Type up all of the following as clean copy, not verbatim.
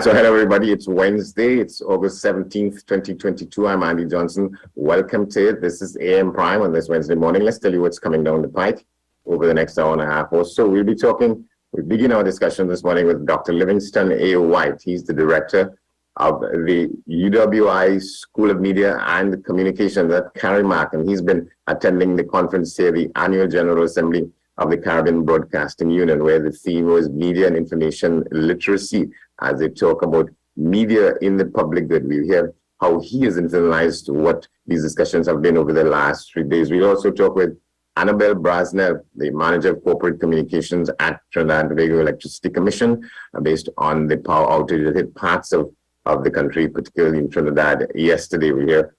So hello everybody, it's Wednesday, it's August 17th, 2022. I'm Andy Johnson. Welcome to it. This is AM Prime on this Wednesday morning. Let's tell you what's coming down the pike over the next hour and a half or so. We begin our discussion this morning with Dr. Livingston A. White. He's the director of the UWI School of Media and Communications at CARIMAC, and he's been attending the conference here, the Annual General Assembly of the Caribbean Broadcasting Union, where the theme was media and information literacy, as they talk about media in the public good. We hear how he has internalized what these discussions have been over the last 3 days. We'll also talk with Annabelle Brasnell, the manager of corporate communications at Trinidad and Tobago Electricity Commission, based on the power outage that hit parts of the country, particularly in Trinidad yesterday. We hear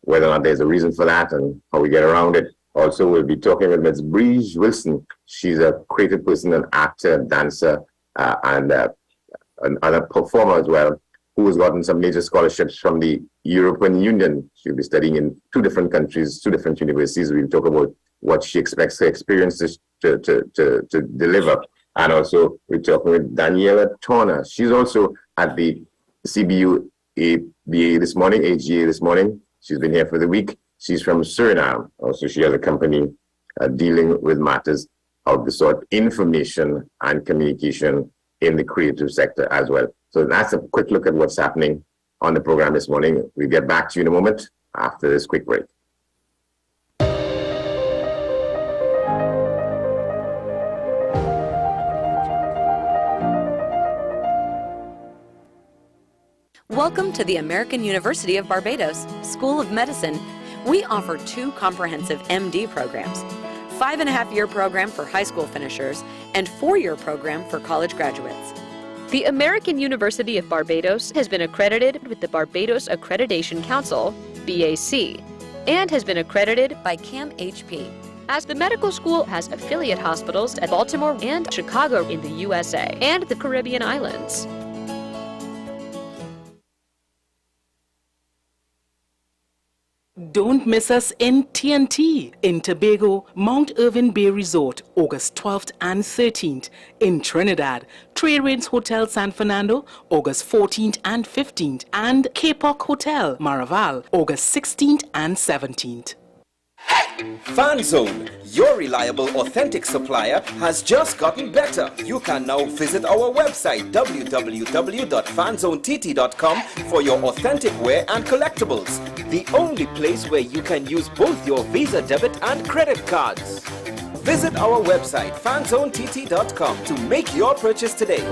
whether or not there's a reason for that and how we get around it. Also, we'll be talking with Ms. Bree Wilson. She's a creative person, an actor, dancer, and a performer as well, who has gotten some major scholarships from the European Union. She'll be studying in 2 different countries, 2 different universities. We'll talk about what she expects her experiences to deliver. And also, we're talking with Daniela Turner. She's also at the CBU ABA this morning, AGA this morning. She's been here for the week. She's from Suriname. Also, she has a company dealing with matters of the sort, information and communication in the creative sector as well. So that's a quick look at what's happening on the program this morning. We'll get back to you in a moment after this quick break. Welcome to the American University of Barbados School of Medicine. We offer 2 comprehensive MD programs, 5.5-year program for high school finishers, and 4-year program for college graduates. The American University of Barbados has been accredited with the Barbados Accreditation Council, BAC, and has been accredited by CAMHP. As the medical school has affiliate hospitals at Baltimore and Chicago in the USA and the Caribbean islands. Don't miss us in TNT in Tobago, Mount Irvin Bay Resort, August 12th and 13th. In Trinidad, Trade Winds Hotel San Fernando, August 14th and 15th. And K-Poc Hotel, Maraval, August 16th and 17th. FanZone, your reliable, authentic supplier, has just gotten better. You can now visit our website www.fanzonett.com for your authentic wear and collectibles. The only place where you can use both your Visa debit and credit cards. Visit our website fanzonett.com to make your purchase today.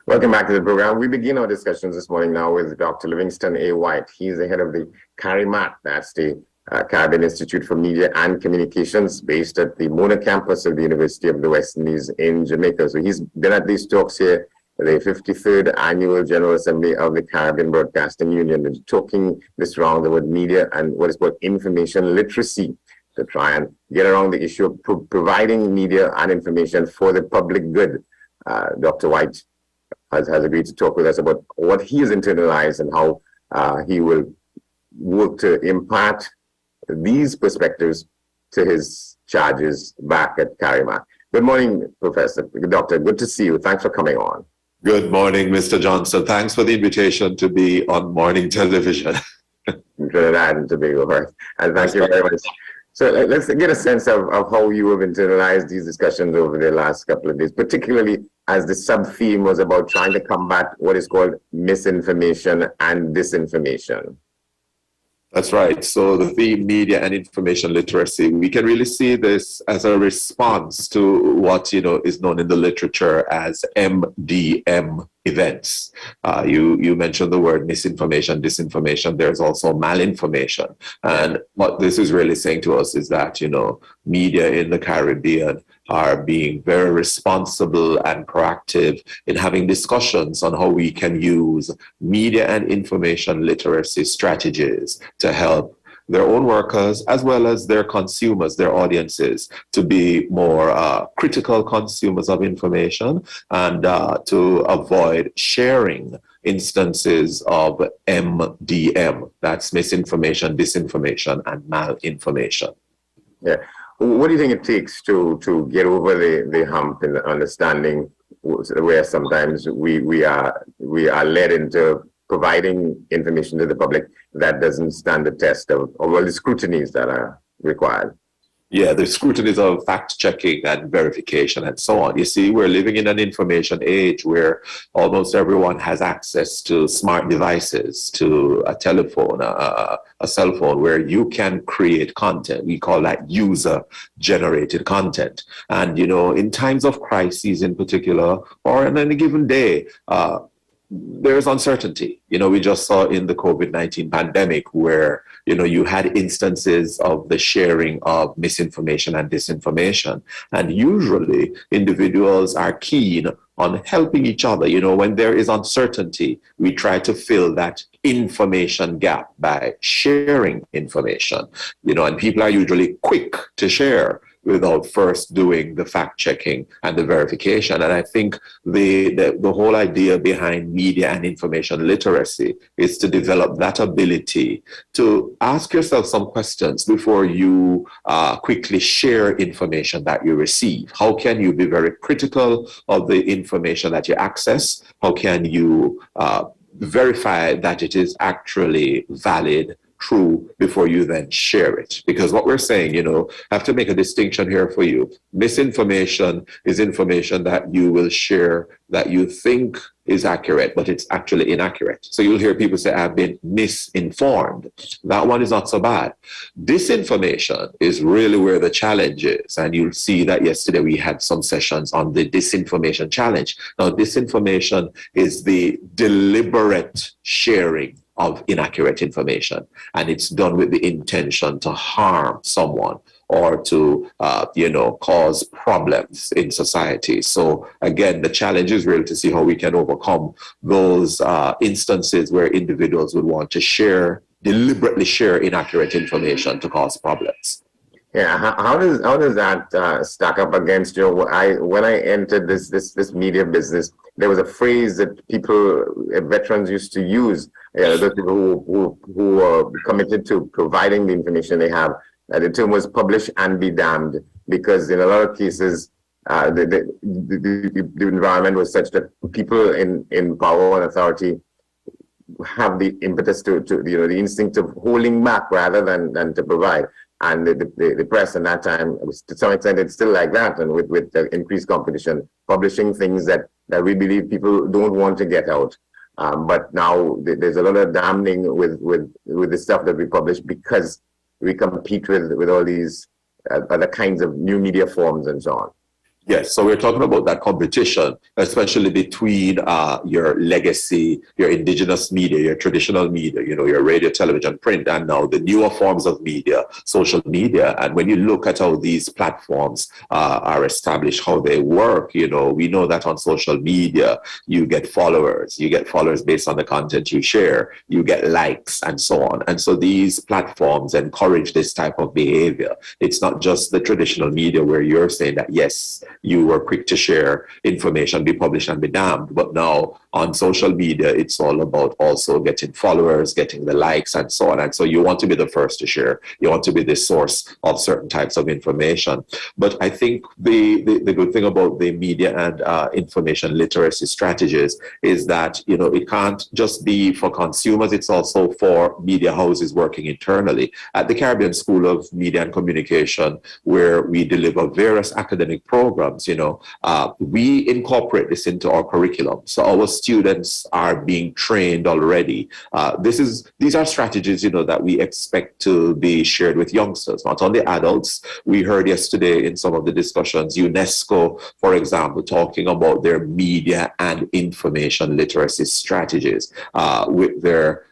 Welcome back to the program. We begin our discussions this morning now with Dr. Livingston A. White. He's the head of the CARIMAC, that's the Caribbean Institute for Media and Communications, based at the Mona campus of the University of the West Indies in Jamaica. So he's been at these talks here, the 53rd Annual General Assembly of the Caribbean Broadcasting Union, and talking this round about media and what is called information literacy, to try and get around the issue of providing media and information for the public good. Dr. White has agreed to talk with us about what he has internalized and how he will work to impart these perspectives to his charges back at CARIMAC. Good morning, Professor, Doctor. Good to see you. Thanks for coming on. Good morning, Mr. Johnson. Thanks for the invitation to be on morning television. In Trinidad and Tobago, right? And thank you very much. So let's get a sense of how you have internalized these discussions over the last couple of days, particularly as the sub-theme was about trying to combat what is called misinformation and disinformation. That's right. So the theme, media and information literacy, we can really see this as a response to what, is known in the literature as MDM events. You mentioned the word misinformation, disinformation. There's also malinformation. And what this is really saying to us is that, media in the Caribbean are being very responsible and proactive in having discussions on how we can use media and information literacy strategies to help their own workers as well as their consumers, their audiences, to be more critical consumers of information and to avoid sharing instances of MDM. That's misinformation, disinformation, and malinformation. Yeah. What do you think it takes to get over the hump in the understanding where sometimes we are led into providing information to the public that doesn't stand the test of the scrutinies that are required? Yeah, the scrutinies of fact-checking and verification and so on. You see, we're living in an information age where almost everyone has access to smart devices, to a telephone, a cell phone, where you can create content. We call that user-generated content. And, you know, in times of crises in particular, or on any given day, there is uncertainty. You know, we just saw in the COVID-19 pandemic where, you know, you had instances of the sharing of misinformation and disinformation. And usually individuals are keen on helping each other. You know, when there is uncertainty, we try to fill that information gap by sharing information, you know, and people are usually quick to share without first doing the fact checking and the verification. And I think the whole idea behind media and information literacy is to develop that ability to ask yourself some questions before you quickly share information that you receive. How can you be very critical of the information that you access? How can you verify that it is actually valid, true, before you then share it? Because what we're saying, you know, I have to make a distinction here for you. Misinformation is information that you will share that you think is accurate, but it's actually inaccurate. So you'll hear people say, I've been misinformed. That one is not so bad. Disinformation is really where the challenge is. And you'll see that yesterday we had some sessions on the disinformation challenge. Now, disinformation is the deliberate sharing of inaccurate information, and it's done with the intention to harm someone or to, cause problems in society. So again, the challenge is really to see how we can overcome those instances where individuals would want to deliberately share inaccurate information to cause problems. Yeah, how does that stack up against when I entered this media business, there was a phrase that veterans used to use, those people who are committed to providing the information they have. The term was publish and be damned, because in a lot of cases, the environment was such that people in power and authority have the impetus to the instinct of holding back rather than to provide. And the press in that time, to some extent, it's still like that. And with the increased competition, publishing things that we believe people don't want to get out. But now there's a lot of damning with the stuff that we publish because we compete with all these other kinds of new media forms and so on. Yes, so we're talking about that competition, especially between your legacy, your indigenous media, your traditional media, your radio, television, print, and now the newer forms of media, social media. And when you look at how these platforms are established, how they work, we know that on social media, you get followers. You get followers based on the content you share. You get likes and so on. And so these platforms encourage this type of behavior. It's not just the traditional media where you're saying that, yes, you were quick to share information, be published and be damned. But now on social media, it's all about also getting followers, getting the likes and so on. And so you want to be the first to share. You want to be the source of certain types of information. But I think the good thing about the media and information literacy strategies is that, it can't just be for consumers. It's also for media houses working internally. At the Caribbean School of Media and Communication, where we deliver various academic programs, we incorporate this into our curriculum. So our students are being trained already. These are strategies, that we expect to be shared with youngsters, not only adults. We heard yesterday in some of the discussions, UNESCO, for example, talking about their media and information literacy strategies with their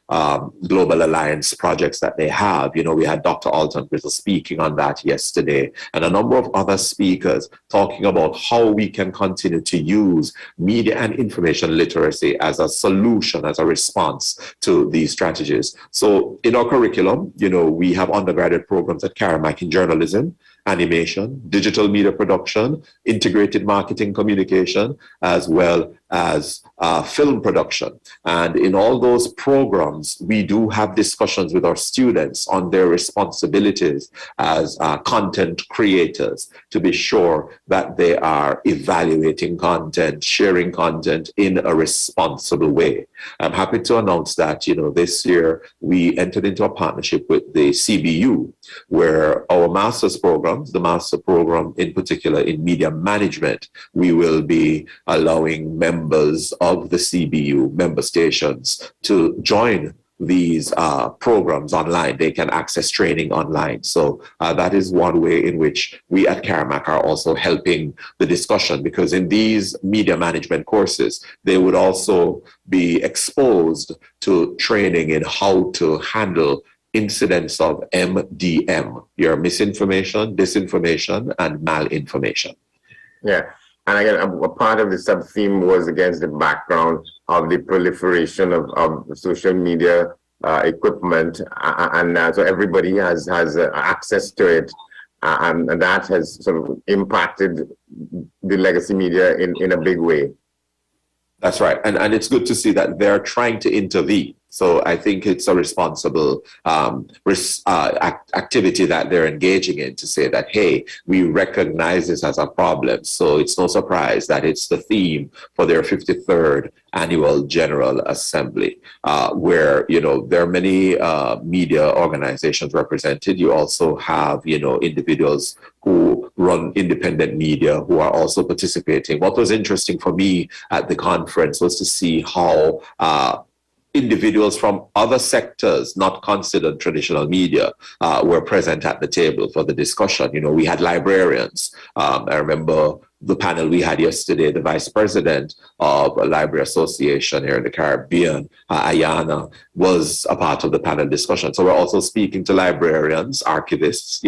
Global Alliance projects that they have. We had Dr. Alton Brittle speaking on that yesterday, and a number of other speakers talking about how we can continue to use media and information literacy as a solution, as a response to these strategies. So in our curriculum, we have undergraduate programs at Caramac in journalism, animation, digital media production, integrated marketing communication, as well as film production. And in all those programs, we do have discussions with our students on their responsibilities as content creators to be sure that they are evaluating content, sharing content in a responsible way. I'm happy to announce that, this year we entered into a partnership with the CBU, where our master's programs, the master program in particular in media management, we will be allowing members of the CBU member stations to join these programs online. They can access training online. So that is one way in which we at Caramac are also helping the discussion, because in these media management courses, they would also be exposed to training in how to handle incidents of MDM, your misinformation, disinformation, and malinformation. Yeah. And again, a part of the sub-theme was against the background of the proliferation of social media equipment, and so everybody has access to it, and that has sort of impacted the legacy media in a big way. That's right. And it's good to see that they're trying to intervene. So I think it's a responsible activity that they're engaging in to say that, hey, we recognize this as a problem. So it's no surprise that it's the theme for their 53rd annual General Assembly, where, there are many media organizations represented. You also have, individuals who run independent media who are also participating. What was interesting for me at the conference was to see how individuals from other sectors not considered traditional media were present at the table for the discussion. We had librarians. I remember the panel we had yesterday, the vice president of a library association here in the Caribbean, Ayana, was a part of the panel discussion. So we're also speaking to librarians, archivists,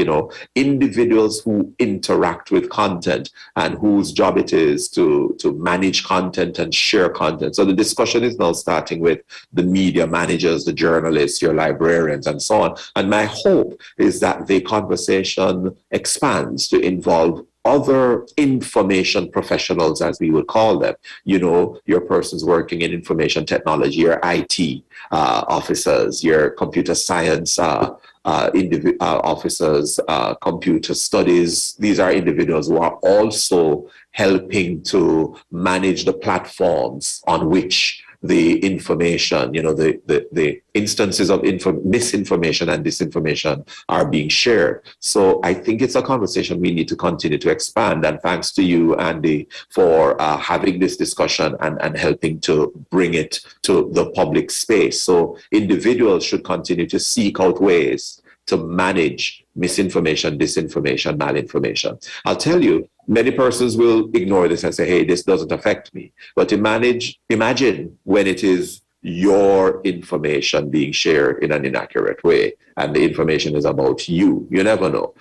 individuals who interact with content and whose job it is to manage content and share content. So the discussion is now starting with the media managers, the journalists, your librarians, and so on. And my hope is that the conversation expands to involve other information professionals, as we would call them, your persons working in information technology, your IT officers, your computer science officers, computer studies. These are individuals who are also helping to manage the platforms on which the information, the instances of misinformation and disinformation are being shared. So I think it's a conversation we need to continue to expand. And thanks to you, Andy, for having this discussion and helping to bring it to the public space. So individuals should continue to seek out ways to manage misinformation, disinformation, malinformation. I'll tell you, many persons will ignore this and say, hey, this doesn't affect me. But imagine when it is your information being shared in an inaccurate way and the information is about you. You never know.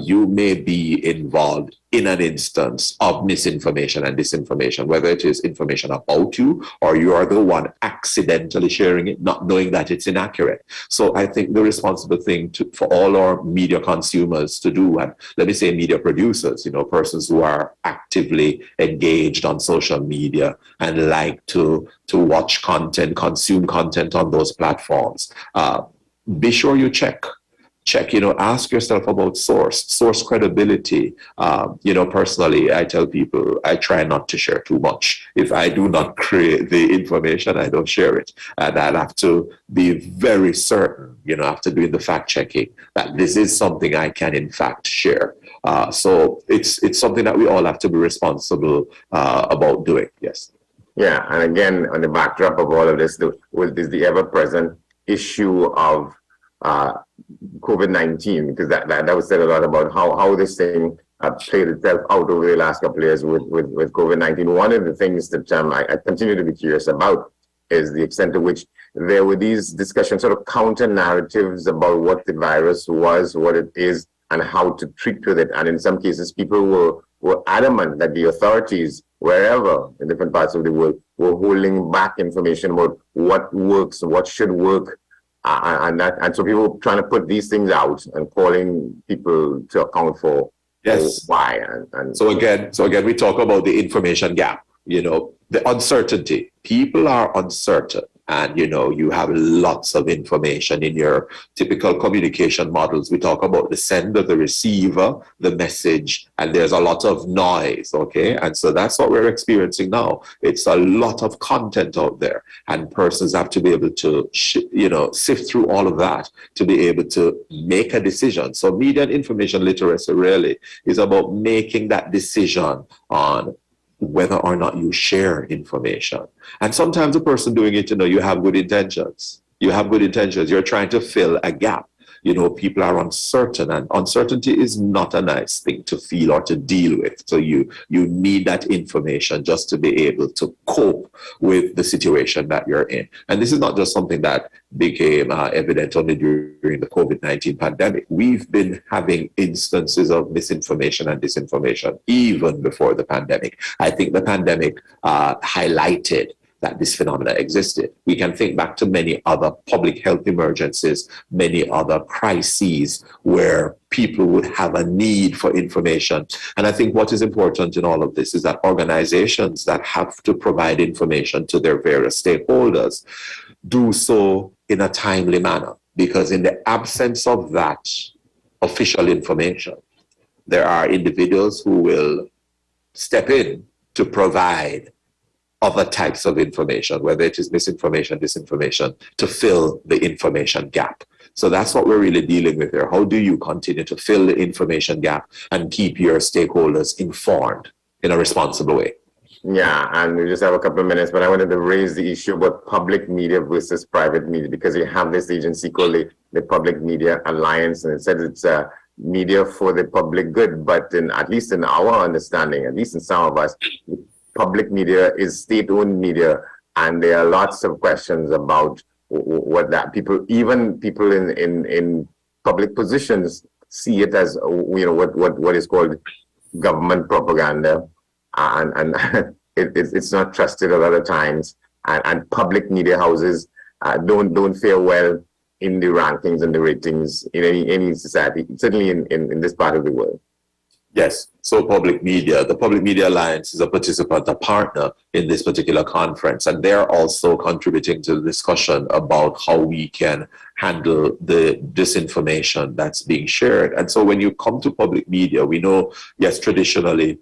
You may be involved in an instance of misinformation and disinformation, whether it is information about you or you are the one accidentally sharing it, not knowing that it's inaccurate. So I think the responsible thing for all our media consumers to do, and let me say media producers, persons who are actively engaged on social media and like to watch content, consume content on those platforms, be sure you check, ask yourself about source credibility. Personally, I tell people I try not to share too much. If I do not create the information, I don't share it. And I'll have to be very certain, after doing the fact checking, that this is something I can in fact share. So it's something that we all have to be responsible about doing. Yes. Yeah. And again, on the backdrop of all of this, is the ever-present issue of COVID-19, because that was said a lot about how this thing played itself out over the last couple of years with COVID-19. One of the things that I continue to be curious about is the extent to which there were these discussions, sort of counter narratives about what the virus was, what it is, and how to treat with it. And in some cases, people were adamant that the authorities, wherever in different parts of the world, were holding back information about what works, what should work. And so people trying to put these things out and calling people to account for yes why. And so again we talk about the information gap. the uncertainty. People are uncertain. And, you have lots of information in your typical communication models. We talk about the sender, the receiver, the message, and there's a lot of noise, okay? And so that's what we're experiencing now. It's a lot of content out there, and persons have to be able to, sift through all of that to be able to make a decision. So media and information literacy really is about making that decision on whether or not you share information. And sometimes the person doing it, you have good intentions. You have good intentions. You're trying to fill a gap. People are uncertain, and uncertainty is not a nice thing to feel or to deal with. So you need that information just to be able to cope with the situation that you're in. And this is not just something that became evident only during the COVID-19 pandemic. We've been having instances of misinformation and disinformation even before the pandemic. I think the pandemic highlighted that this phenomena existed. We can think back to many other public health emergencies, many other crises where people would have a need for information. And I think what is important in all of this is that organizations that have to provide information to their various stakeholders do so in a timely manner, because in the absence of that official information, there are individuals who will step in to provide other types of information, whether it is misinformation, disinformation, to fill the information gap. So that's what we're really dealing with here. How do you continue to fill the information gap and keep your stakeholders informed in a responsible way? Yeah, and we just have a couple of minutes, but I wanted to raise the issue about public media versus private media, because you have this agency called the Public Media Alliance, and it says it's media for the public good, but at least in our understanding, at least in some of us, public media is state-owned media, and there are lots of questions about what that even people in public positions see it as, what is called government propaganda, and it's not trusted a lot of times, and public media houses don't fare well in the rankings and the ratings in any society, certainly in this part of the world. Yes, so the Public Media Alliance is a participant, a partner in this particular conference, and they're also contributing to the discussion about how we can handle the disinformation that's being shared. And so when you come to public media, we know, yes, traditionally,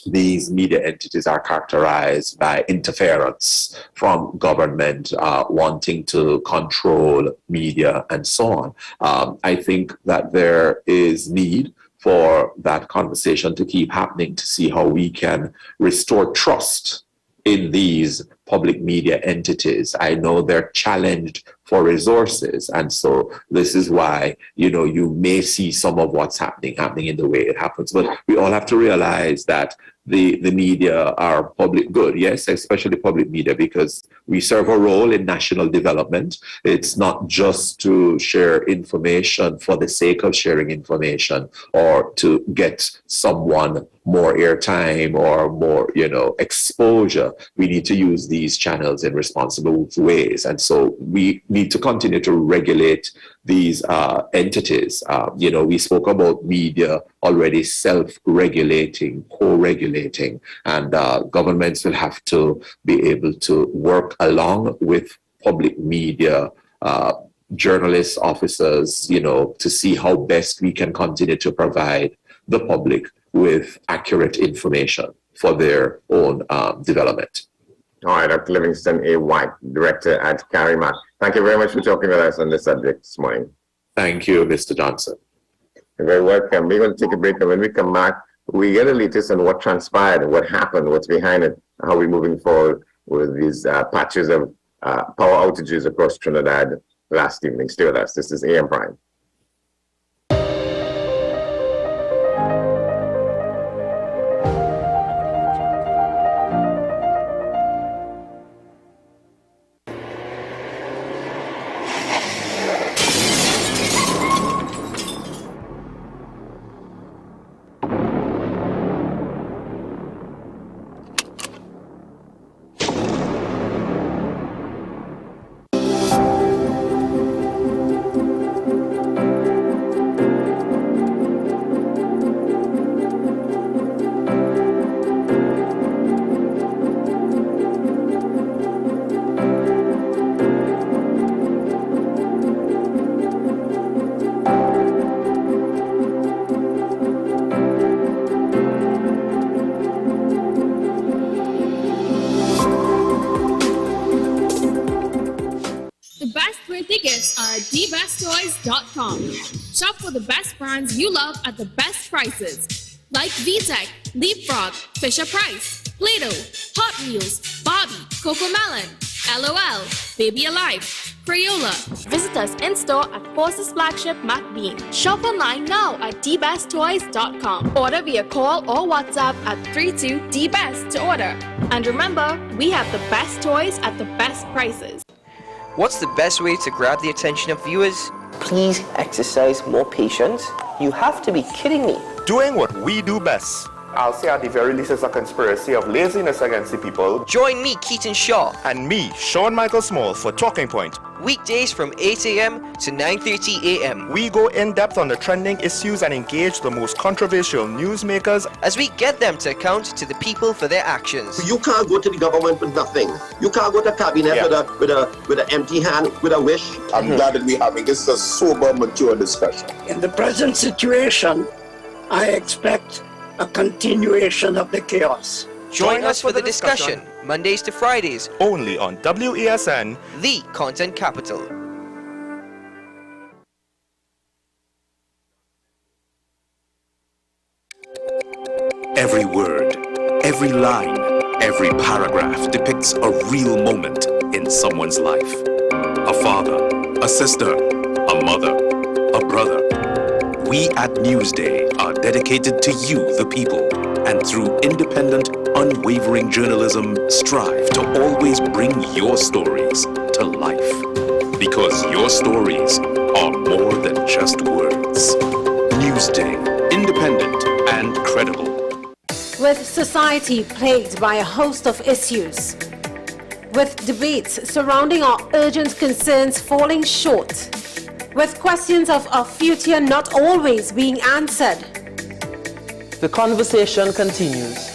these media entities are characterized by interference from government wanting to control media and so on. I think that there is need for that conversation to keep happening to see how we can restore trust in these public media entities. I know they're challenged for resources, and so this is why, you may see some of what's happening in the way it happens. But we all have to realize that the media are public good, yes, especially public media, because we serve a role in national development. It's not just to share information for the sake of sharing information or to get someone more airtime or more, exposure. We need to use these channels in responsible ways. And so we need to continue to regulate these entities. We spoke about media already self-regulating, co-regulating, and governments will have to be able to work along with public media journalists, officers, to see how best we can continue to provide the public with accurate information for their own development. All right, Dr. Livingston A. White, Director at CARIMAC. Thank you very much for talking with us on this subject this morning. Thank you, Mr. Johnson. You're very welcome. We're going to take a break, and when we come back, we get the latest on what transpired, what happened, what's behind it, how we're moving forward with these patches of power outages across Trinidad last evening. Stay with us. This is AM Prime. thebesttoys.com. Shop for the best brands you love at the best prices. Like VTech, Leapfrog, Fisher-Price, Play-Doh, Hot Wheels, Barbie, Cocomelon, LOL, Baby Alive, Crayola. Visit us in-store at Forces Flagship MacBean. Shop online now at thebesttoys.com. Order via call or WhatsApp at 32DBEST to order. And remember, we have the best toys at the best prices. What's the best way to grab the attention of viewers? Please exercise more patience. You have to be kidding me. Doing what we do best. I'll say at the very least it's a conspiracy of laziness against the people. Join me, Keaton Shaw. And me, Sean Michael Small, for Talking Point. Weekdays from 8 a.m. to 9:30 a.m. We go in-depth on the trending issues and engage the most controversial newsmakers as we get them to account to the people for their actions. You can't go to the government with nothing. You can't go to cabinet with an empty hand, with a wish. I'm glad that we're having this a sober, mature discussion. In the present situation, I expect a continuation of the chaos. Join us for the discussion, Mondays to Fridays, only on WESN, the content capital. Every word, every line, every paragraph depicts a real moment in someone's life. A father, a sister, a mother, a brother. We at Newsday are dedicated to you, the people, and through independent, unwavering journalism, strive to always bring your stories to life. Because your stories are more than just words. Newsday, independent and credible. With society plagued by a host of issues, with debates surrounding our urgent concerns falling short, with questions of our future not always being answered. The conversation continues.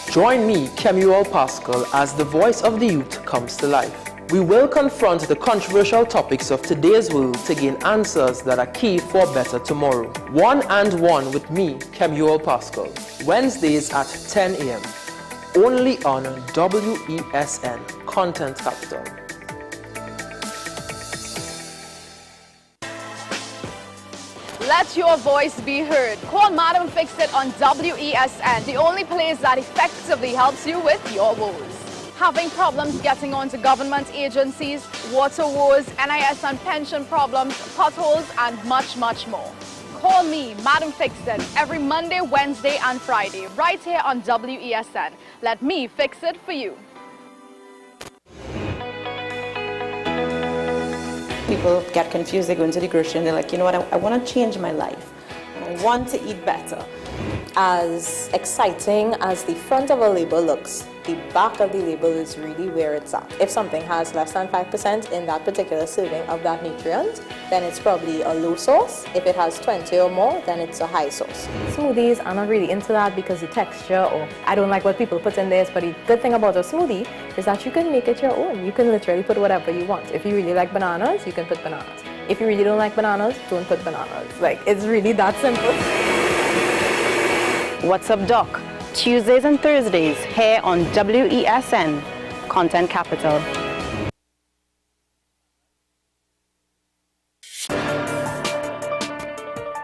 Join me, Kemuel Pascal, as the voice of the youth comes to life. We will confront the controversial topics of today's world to gain answers that are key for a better tomorrow. One and One with me, Kemuel Pascal. Wednesdays at 10 a.m. Only on WESN, Content Capital. Let your voice be heard. Call Madam Fix It on WESN, the only place that effectively helps you with your woes. Having problems getting onto government agencies, water woes, NIS and pension problems, potholes, and much, much more. Call me, Madam Fix It, every Monday, Wednesday, and Friday, right here on WESN. Let me fix it for you. People get confused, they go into the grocery and they're like, you know what, I want to change my life. I want to eat better. As exciting as the front of a label looks, the back of the label is really where it's at. If something has less than 5% in that particular serving of that nutrient, then it's probably a low source. If it has 20 or more, then it's a high source. Smoothies, I'm not really into that because the texture, or I don't like what people put in this, but the good thing about a smoothie is that you can make it your own. You can literally put whatever you want. If you really like bananas, you can put bananas. If you really don't like bananas, don't put bananas. Like, it's really that simple. What's up, Doc? Tuesdays and Thursdays here on WESN, Content Capital.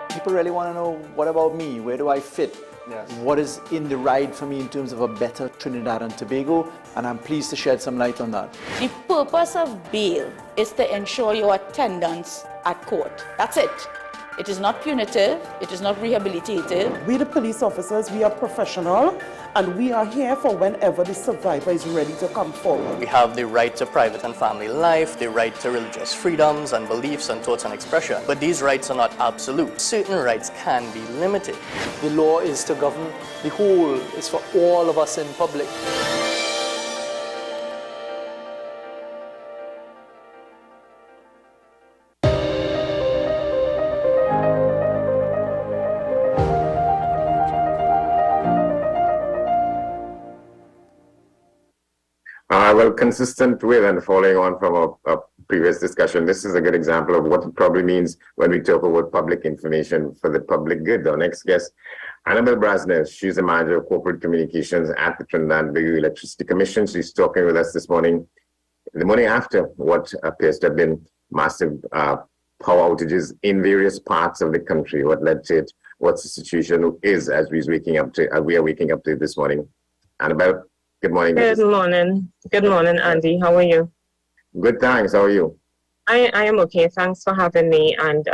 People really want to know, what about me? Where do I fit? Yes. What is in the ride for me in terms of a better Trinidad and Tobago? And I'm pleased to shed some light on that. The purpose of bail is to ensure your attendance at court. That's it. It is not punitive, it is not rehabilitative. We the police officers, we are professional and we are here for whenever the survivor is ready to come forward. We have the right to private and family life, the right to religious freedoms and beliefs and thoughts and expression. But these rights are not absolute. Certain rights can be limited. The law is to govern the whole, it's for all of us in public. Well, consistent with and following on from a previous discussion, this is a good example of what it probably means when we talk about public information for the public good. Our next guest, Annabelle Brasner, she's the manager of corporate communications at the Trinidad and Tobago Electricity Commission. She's talking with us this morning, the morning after what appears to have been massive power outages in various parts of the country. What led to it? What's the situation is as we are waking up to this morning? Annabelle, good morning. Good morning. Good morning, Andy. How are you? Good, thanks. How are you? I am okay. Thanks for having me and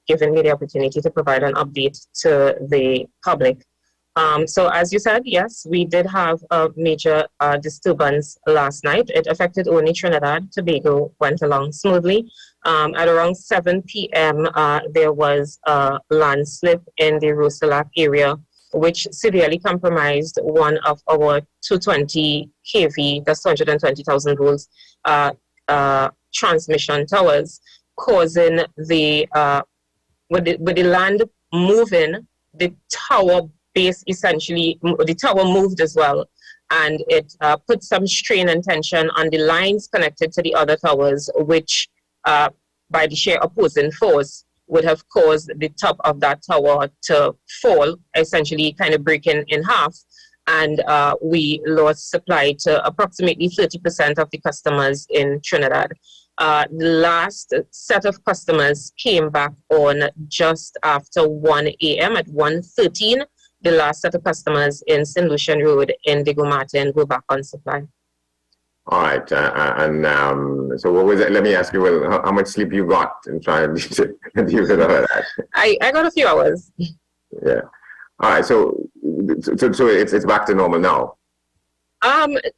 giving me the opportunity to provide an update to the public. So as you said, yes, we did have a major disturbance last night. It affected only Trinidad. Tobago went along smoothly. At around 7 p.m., there was a landslip in the Rosalac area, which severely compromised one of our 220 kV, that's 220,000 volts, transmission towers, causing with the land moving, the tower base essentially, the tower moved as well, and it put some strain and tension on the lines connected to the other towers, which by the sheer opposing force would have caused the top of that tower to fall, essentially kind of breaking in half. And we lost supply to approximately 30% of the customers in Trinidad. The last set of customers came back on just after 1 a.m. at 1:13. The last set of customers in St. Lucian Road in Diego Martin were back on supply. All right. So what was it? Let me ask you, well, how much sleep you got in trying to deal with all of that? I got a few hours. Yeah. All right. So it's back to normal now.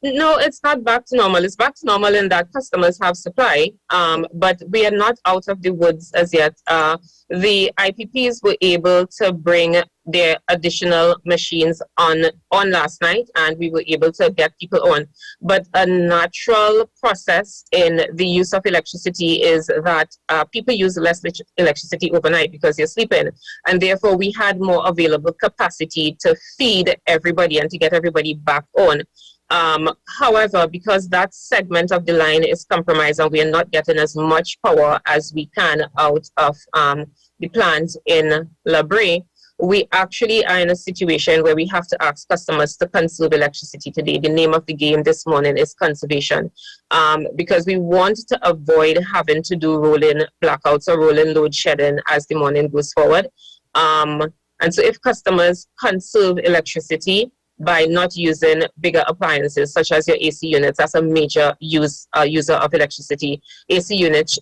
No, it's not back to normal. It's back to normal in that customers have supply, but we are not out of the woods as yet. The IPPs were able to bring their additional machines on last night, and we were able to get people on. But a natural process in the use of electricity is that people use less electricity overnight because you're sleeping, and therefore we had more available capacity to feed everybody and to get everybody back on. However, because that segment of the line is compromised and we are not getting as much power as we can out of the plant in La Brea, we actually are in a situation where we have to ask customers to conserve electricity today. The name of the game this morning is conservation, because we want to avoid having to do rolling blackouts or rolling load shedding as the morning goes forward. And so if customers conserve electricity by not using bigger appliances such as your AC units, that's a major user of electricity. AC units,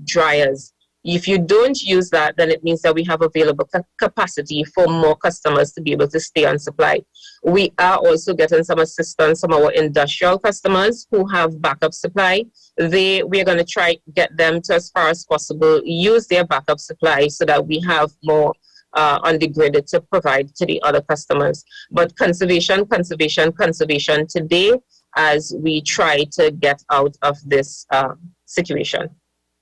dryers. If you don't use that, then it means that we have available capacity for more customers to be able to stay on supply. We are also getting some assistance from our industrial customers who have backup supply. We are going to try get them to, as far as possible, use their backup supply so that we have more on the grid to provide to the other customers. But conservation today as we try to get out of this situation.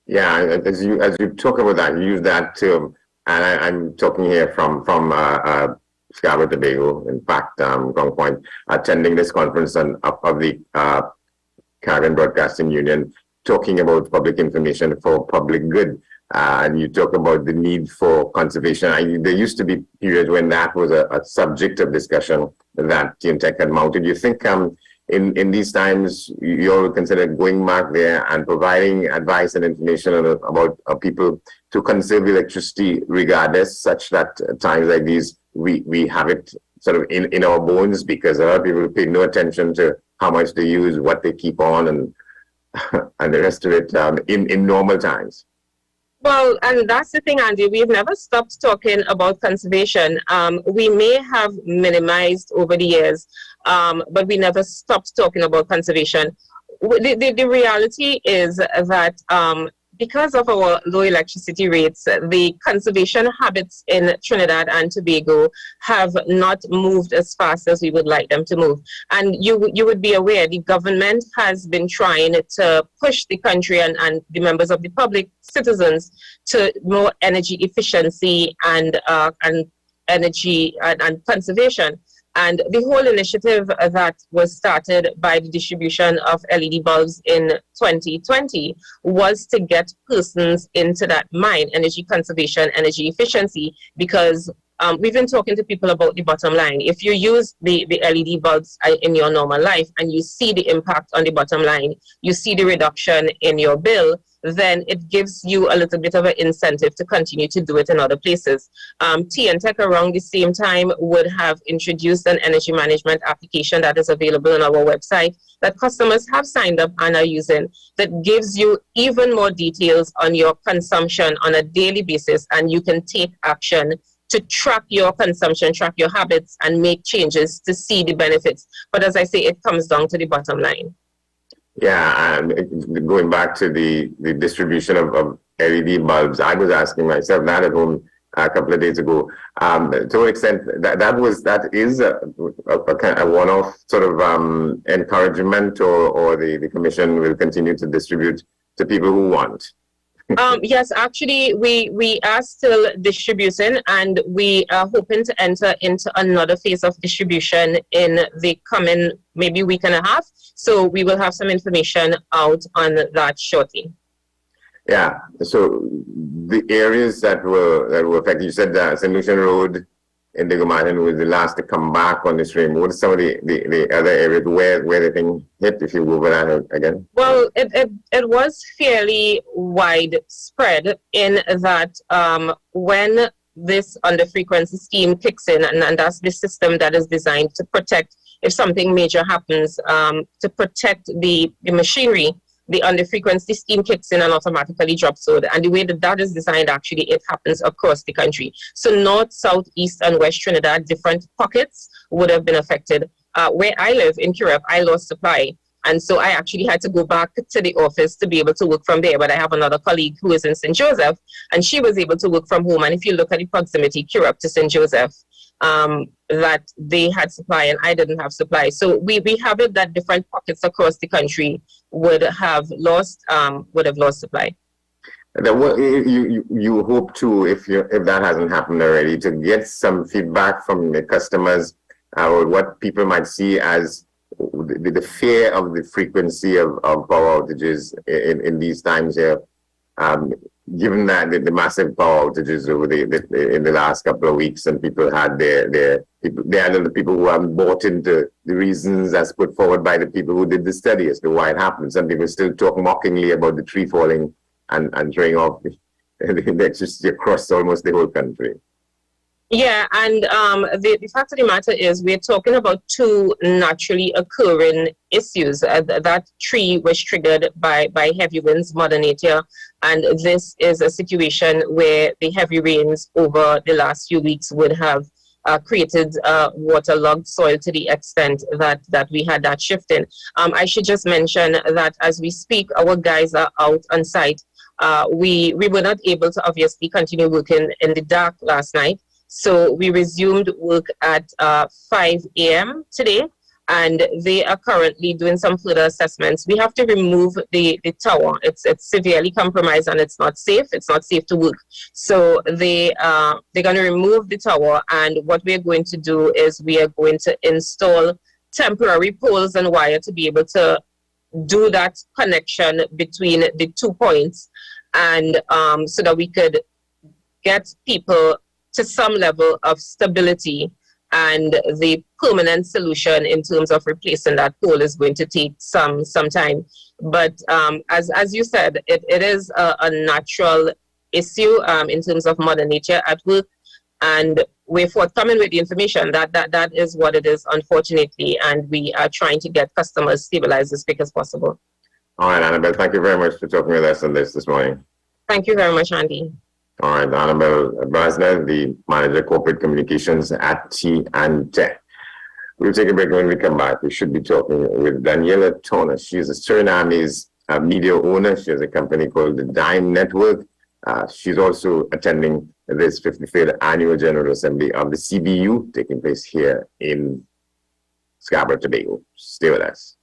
Yeah, as you talk about that, you use that term, and I'm talking here from Scarborough, Tobago. In fact, Gong Point, attending this conference of the Caribbean Broadcasting Union, talking about public information for public good. And you talk about the need for conservation. There used to be periods when that was a subject of discussion that ICNTT had mounted. You think in these times you all consider going back there and providing advice and information about people to conserve electricity regardless, such that at times like these we have it sort of in our bones, because a lot of people pay no attention to how much they use, what they keep on, and the rest of it in normal times. Well, and that's the thing, Andy. We've never stopped talking about conservation. We may have minimized over the years, but we never stopped talking about conservation. The reality is that because of our low electricity rates, the conservation habits in Trinidad and Tobago have not moved as fast as we would like them to move. And you would be aware the government has been trying to push the country and the members of the public, citizens, to more energy efficiency and energy and conservation. And the whole initiative that was started by the distribution of LED bulbs in 2020 was to get persons into that mind, energy conservation, energy efficiency, because we've been talking to people about the bottom line. If you use the LED bulbs in your normal life and you see the impact on the bottom line, you see the reduction in your bill, then it gives you a little bit of an incentive to continue to do it in other places. TNTech around the same time would have introduced an energy management application that is available on our website that customers have signed up and are using, that gives you even more details on your consumption on a daily basis, and you can take action to track your consumption, track your habits, and make changes to see the benefits. But as I say, it comes down to the bottom line. Yeah, and going back to the distribution of LED bulbs, I was asking myself that at home a couple of days ago. To an extent, that is a one-off sort of encouragement, or the commission will continue to distribute to people who want. Yes, actually, we are still distributing, and we are hoping to enter into another phase of distribution in the coming maybe week and a half. So we will have some information out on that shortly. Yeah. So the areas that were affected, you said St. Lucian Road, Indigo Mountain was the last to come back on the stream. What are some of the other areas where they can hit, if you go over that again? Well, it was fairly widespread in that when this under-frequency scheme kicks in, and that's the system that is designed to protect, if something major happens, to protect the machinery, the under-frequency scheme kicks in and automatically drops load. And the way that is designed, actually, it happens across the country. So north, south, east, and west Trinidad, different pockets would have been affected. Where I live in Curepe, I lost supply. And so I actually had to go back to the office to be able to work from there. But I have another colleague who is in St. Joseph, and she was able to work from home. And if you look at the proximity, Curepe to St. Joseph, that they had supply and I didn't have supply. So we have it that different pockets across the country would have lost supply. You hope to, if that hasn't happened already, to get some feedback from the customers, or what people might see as the fear of the frequency of power outages in these times here. Given that the massive power outages over in the last couple of weeks, and people had the people who haven't bought into the reasons as put forward by the people who did the study as to why it happened. Some people still talk mockingly about the tree falling and throwing off the electricity across almost the whole country. Yeah, and the fact of the matter is we're talking about two naturally occurring issues. That tree was triggered by heavy winds, Mother Nature, and this is a situation where the heavy rains over the last few weeks would have created waterlogged soil to the extent that we had that shifting. I should just mention that as we speak, our guys are out on site. We were not able to obviously continue working in the dark last night. So we resumed work at 5 a.m. today, and they are currently doing some further assessments. We have to remove the tower. It's severely compromised and it's not safe. It's not safe to work. So they're going to remove the tower, and what we're going to do is we are going to install temporary poles and wire to be able to do that connection between the 2 points, and so that we could get people to some level of stability. And the permanent solution in terms of replacing that pole is going to take some time. But as you said, it is a natural issue in terms of Mother Nature at work, and we're forthcoming with the information that is what it is, unfortunately, and we are trying to get customers stabilized as quick as possible. All right, Annabelle, thank you very much for talking with us on this morning. Thank you very much, Andy. All right, Annabelle Brasner, the Manager Corporate Communications at ICNTT. We'll take a break. When we come back, we should be talking with Daniela Turner. She's a Surinamese media owner. She has a company called the Dime Network. She's also attending this 53rd Annual General Assembly of the CBU, taking place here in Scarborough, Tobago. Stay with us.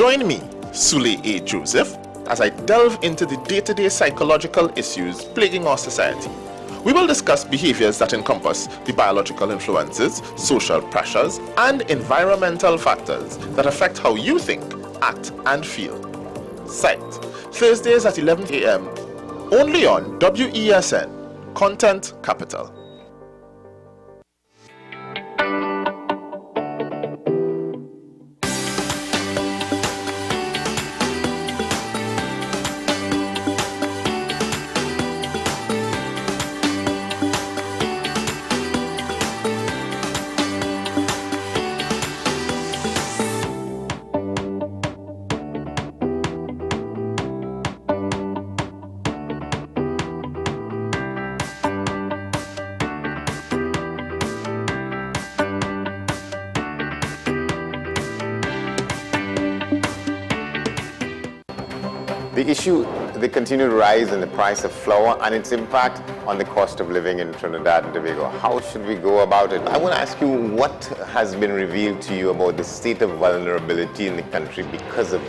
Join me, Sule A. Joseph, as I delve into the day-to-day psychological issues plaguing our society. We will discuss behaviors that encompass the biological influences, social pressures, and environmental factors that affect how you think, act, and feel. Site, Thursdays at 11 a.m., only on WESN, Content Capital. The continued rise in the price of flour and its impact on the cost of living in Trinidad and Tobago. How should we go about it? I want to ask you, what has been revealed to you about the state of vulnerability in the country because of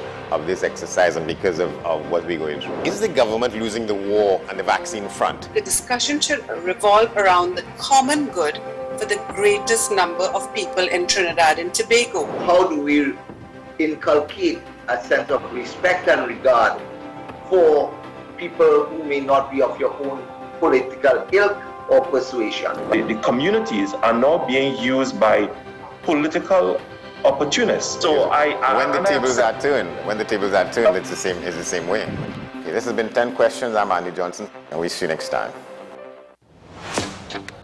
this exercise and because of what we're going through? Is the government losing the war on the vaccine front? The discussion should revolve around the common good for the greatest number of people in Trinidad and Tobago. How do we inculcate a sense of respect and regard for people who may not be of your own political ilk or persuasion? The communities are now being used by political opportunists. So when the tables are turned, it's the same way. Okay, this has been 10 questions. I'm Andy Johnson, and we'll see you next time.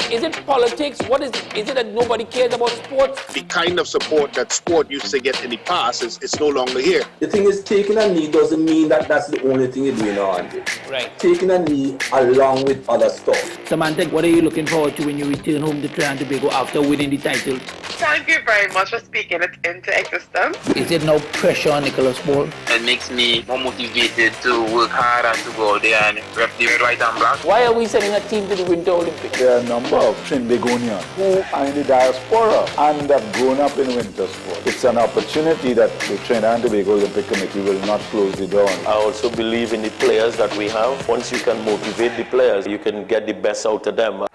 Is it politics? What is it? Is it that nobody cares about sports? The kind of support that sport used to get in the past is no longer here. The thing is, taking a knee doesn't mean that that's the only thing you're doing now, Andy. Right. Taking a knee along with other stuff. Samantha, what are you looking forward to when you return home to Trinidad and Tobago after winning the title? Thank you very much for speaking it into existence. Is it no pressure on Nicholas Paul? It makes me more motivated to work hard and to go out there and rep the white and black. Why are we sending a team to the Winter Olympics? There are a number of Trinbagonians who are in the diaspora and have grown up in winter sport. It's an opportunity that the Trinidad and Tobago Olympic Committee will not close the door on. I also believe in the players that we have. Once you can motivate the players, you can get the best out of them.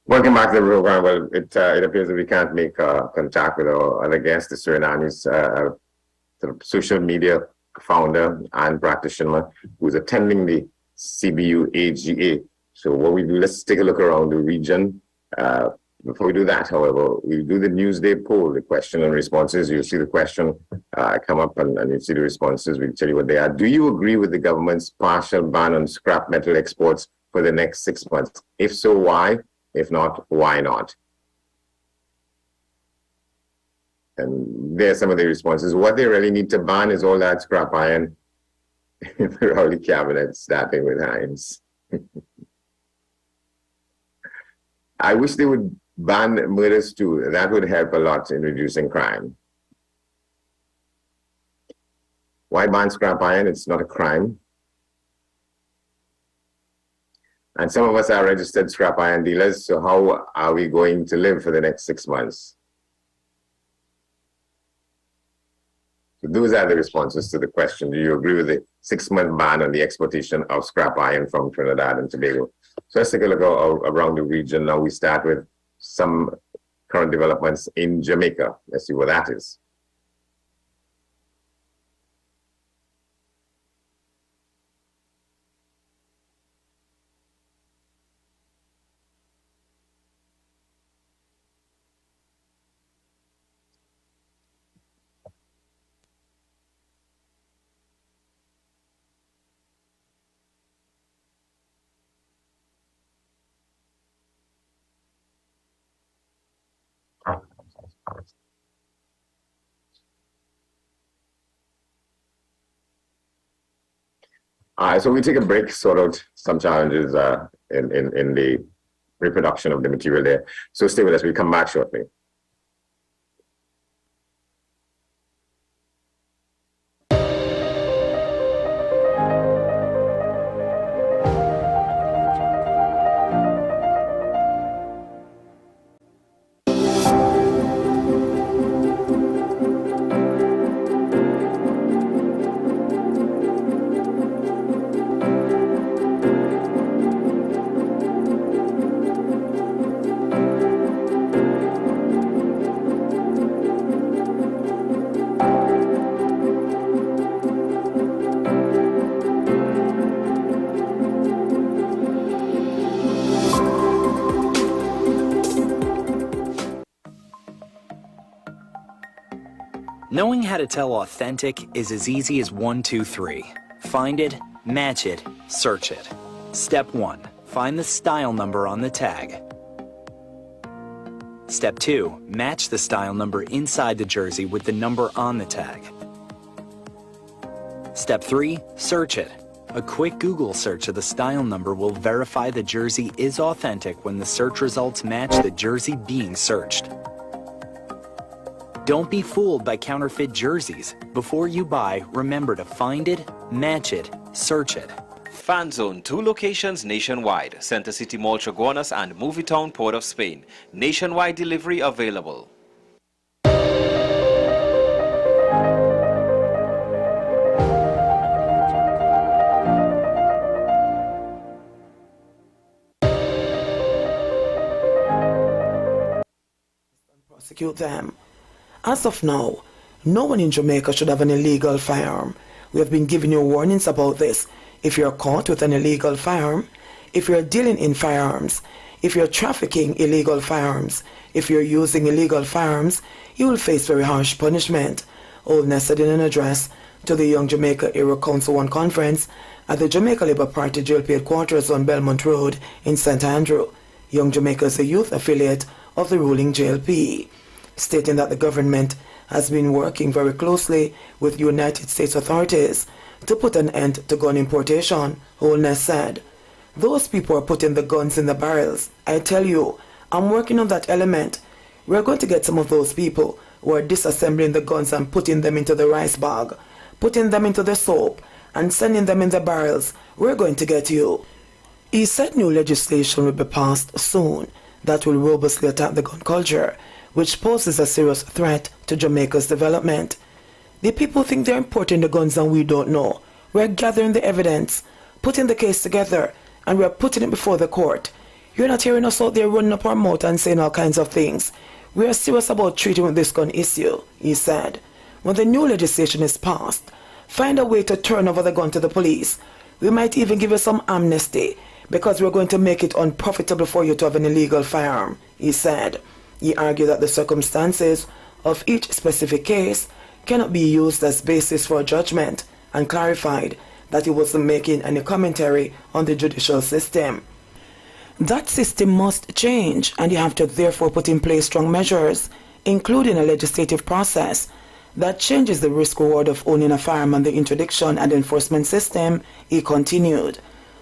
Welcome back to the program. Well, it appears that we can't make contact with our other guest, the Surinamese sort of social media founder and practitioner who's attending the CBU AGA. So what we do, let's take a look around the region. Before we do that, however, we do the Newsday poll, the question and responses. You'll see the question come up and you'll see the responses. We'll tell you what they are. Do you agree with the government's partial ban on scrap metal exports for the next 6 months? If so, why? If not, why not? And there are some of the responses. What they really need to ban is all that scrap iron in the Rowley cabinet, starting with Hines. I wish they would ban murders too. That would help a lot in reducing crime. Why ban scrap iron? It's not a crime. And some of us are registered scrap iron dealers, so how are we going to live for the next 6 months? So those are the responses to the question. Do you agree with the 6-month ban on the exportation of scrap iron from Trinidad and Tobago? So let's take a look around the region. Now we start with some current developments in Jamaica. Let's see what that is. So we take a break, sort out some challenges in the reproduction of the material there. So stay with us. We'll come back shortly. Knowing how to tell authentic is as easy as 1, 2, 3. Find it, match it, search it. Step 1. Find the style number on the tag. Step 2. Match the style number inside the jersey with the number on the tag. Step 3. Search it. A quick Google search of the style number will verify the jersey is authentic when the search results match the jersey being searched. Don't be fooled by counterfeit jerseys. Before you buy, remember to find it, match it, search it. Fan Zone, 2 locations nationwide. Center City Mall, Chaguanas and Movie Town, Port of Spain. Nationwide delivery available. Prosecute them. As of now, no one in Jamaica should have an illegal firearm. We have been giving you warnings about this. If you're caught with an illegal firearm, if you're dealing in firearms, if you're trafficking illegal firearms, if you're using illegal firearms, you will face very harsh punishment. Oldness said in an address to the Young Jamaica Era Council 1 conference at the Jamaica Labour Party JLP headquarters on Belmont Road in St. Andrew. Young Jamaica is a youth affiliate of the ruling JLP, stating that the government has been working very closely with United States authorities to put an end to gun importation. Holness said, "Those people are putting the guns in the barrels. I tell you, I'm working on that element. We're going to get some of those people who are disassembling the guns and putting them into the rice bag, putting them into the soap, and sending them in the barrels. We're going to get you." He said new legislation will be passed soon that will robustly attack the gun culture, which poses a serious threat to Jamaica's development. The people think they're importing the guns and we don't know. We're gathering the evidence, putting the case together, and we're putting it before the court. You're not hearing us out there running up our mouth and saying all kinds of things. We are serious about treating with this gun issue, he said. When the new legislation is passed, find a way to turn over the gun to the police. We might even give you some amnesty because we're going to make it unprofitable for you to have an illegal firearm, he said. He argued that the circumstances of each specific case cannot be used as basis for judgment and clarified that he wasn't making any commentary on the judicial system. That system must change, and you have to therefore put in place strong measures, including a legislative process that changes the risk-reward of owning a firearm and the interdiction and enforcement system, he continued.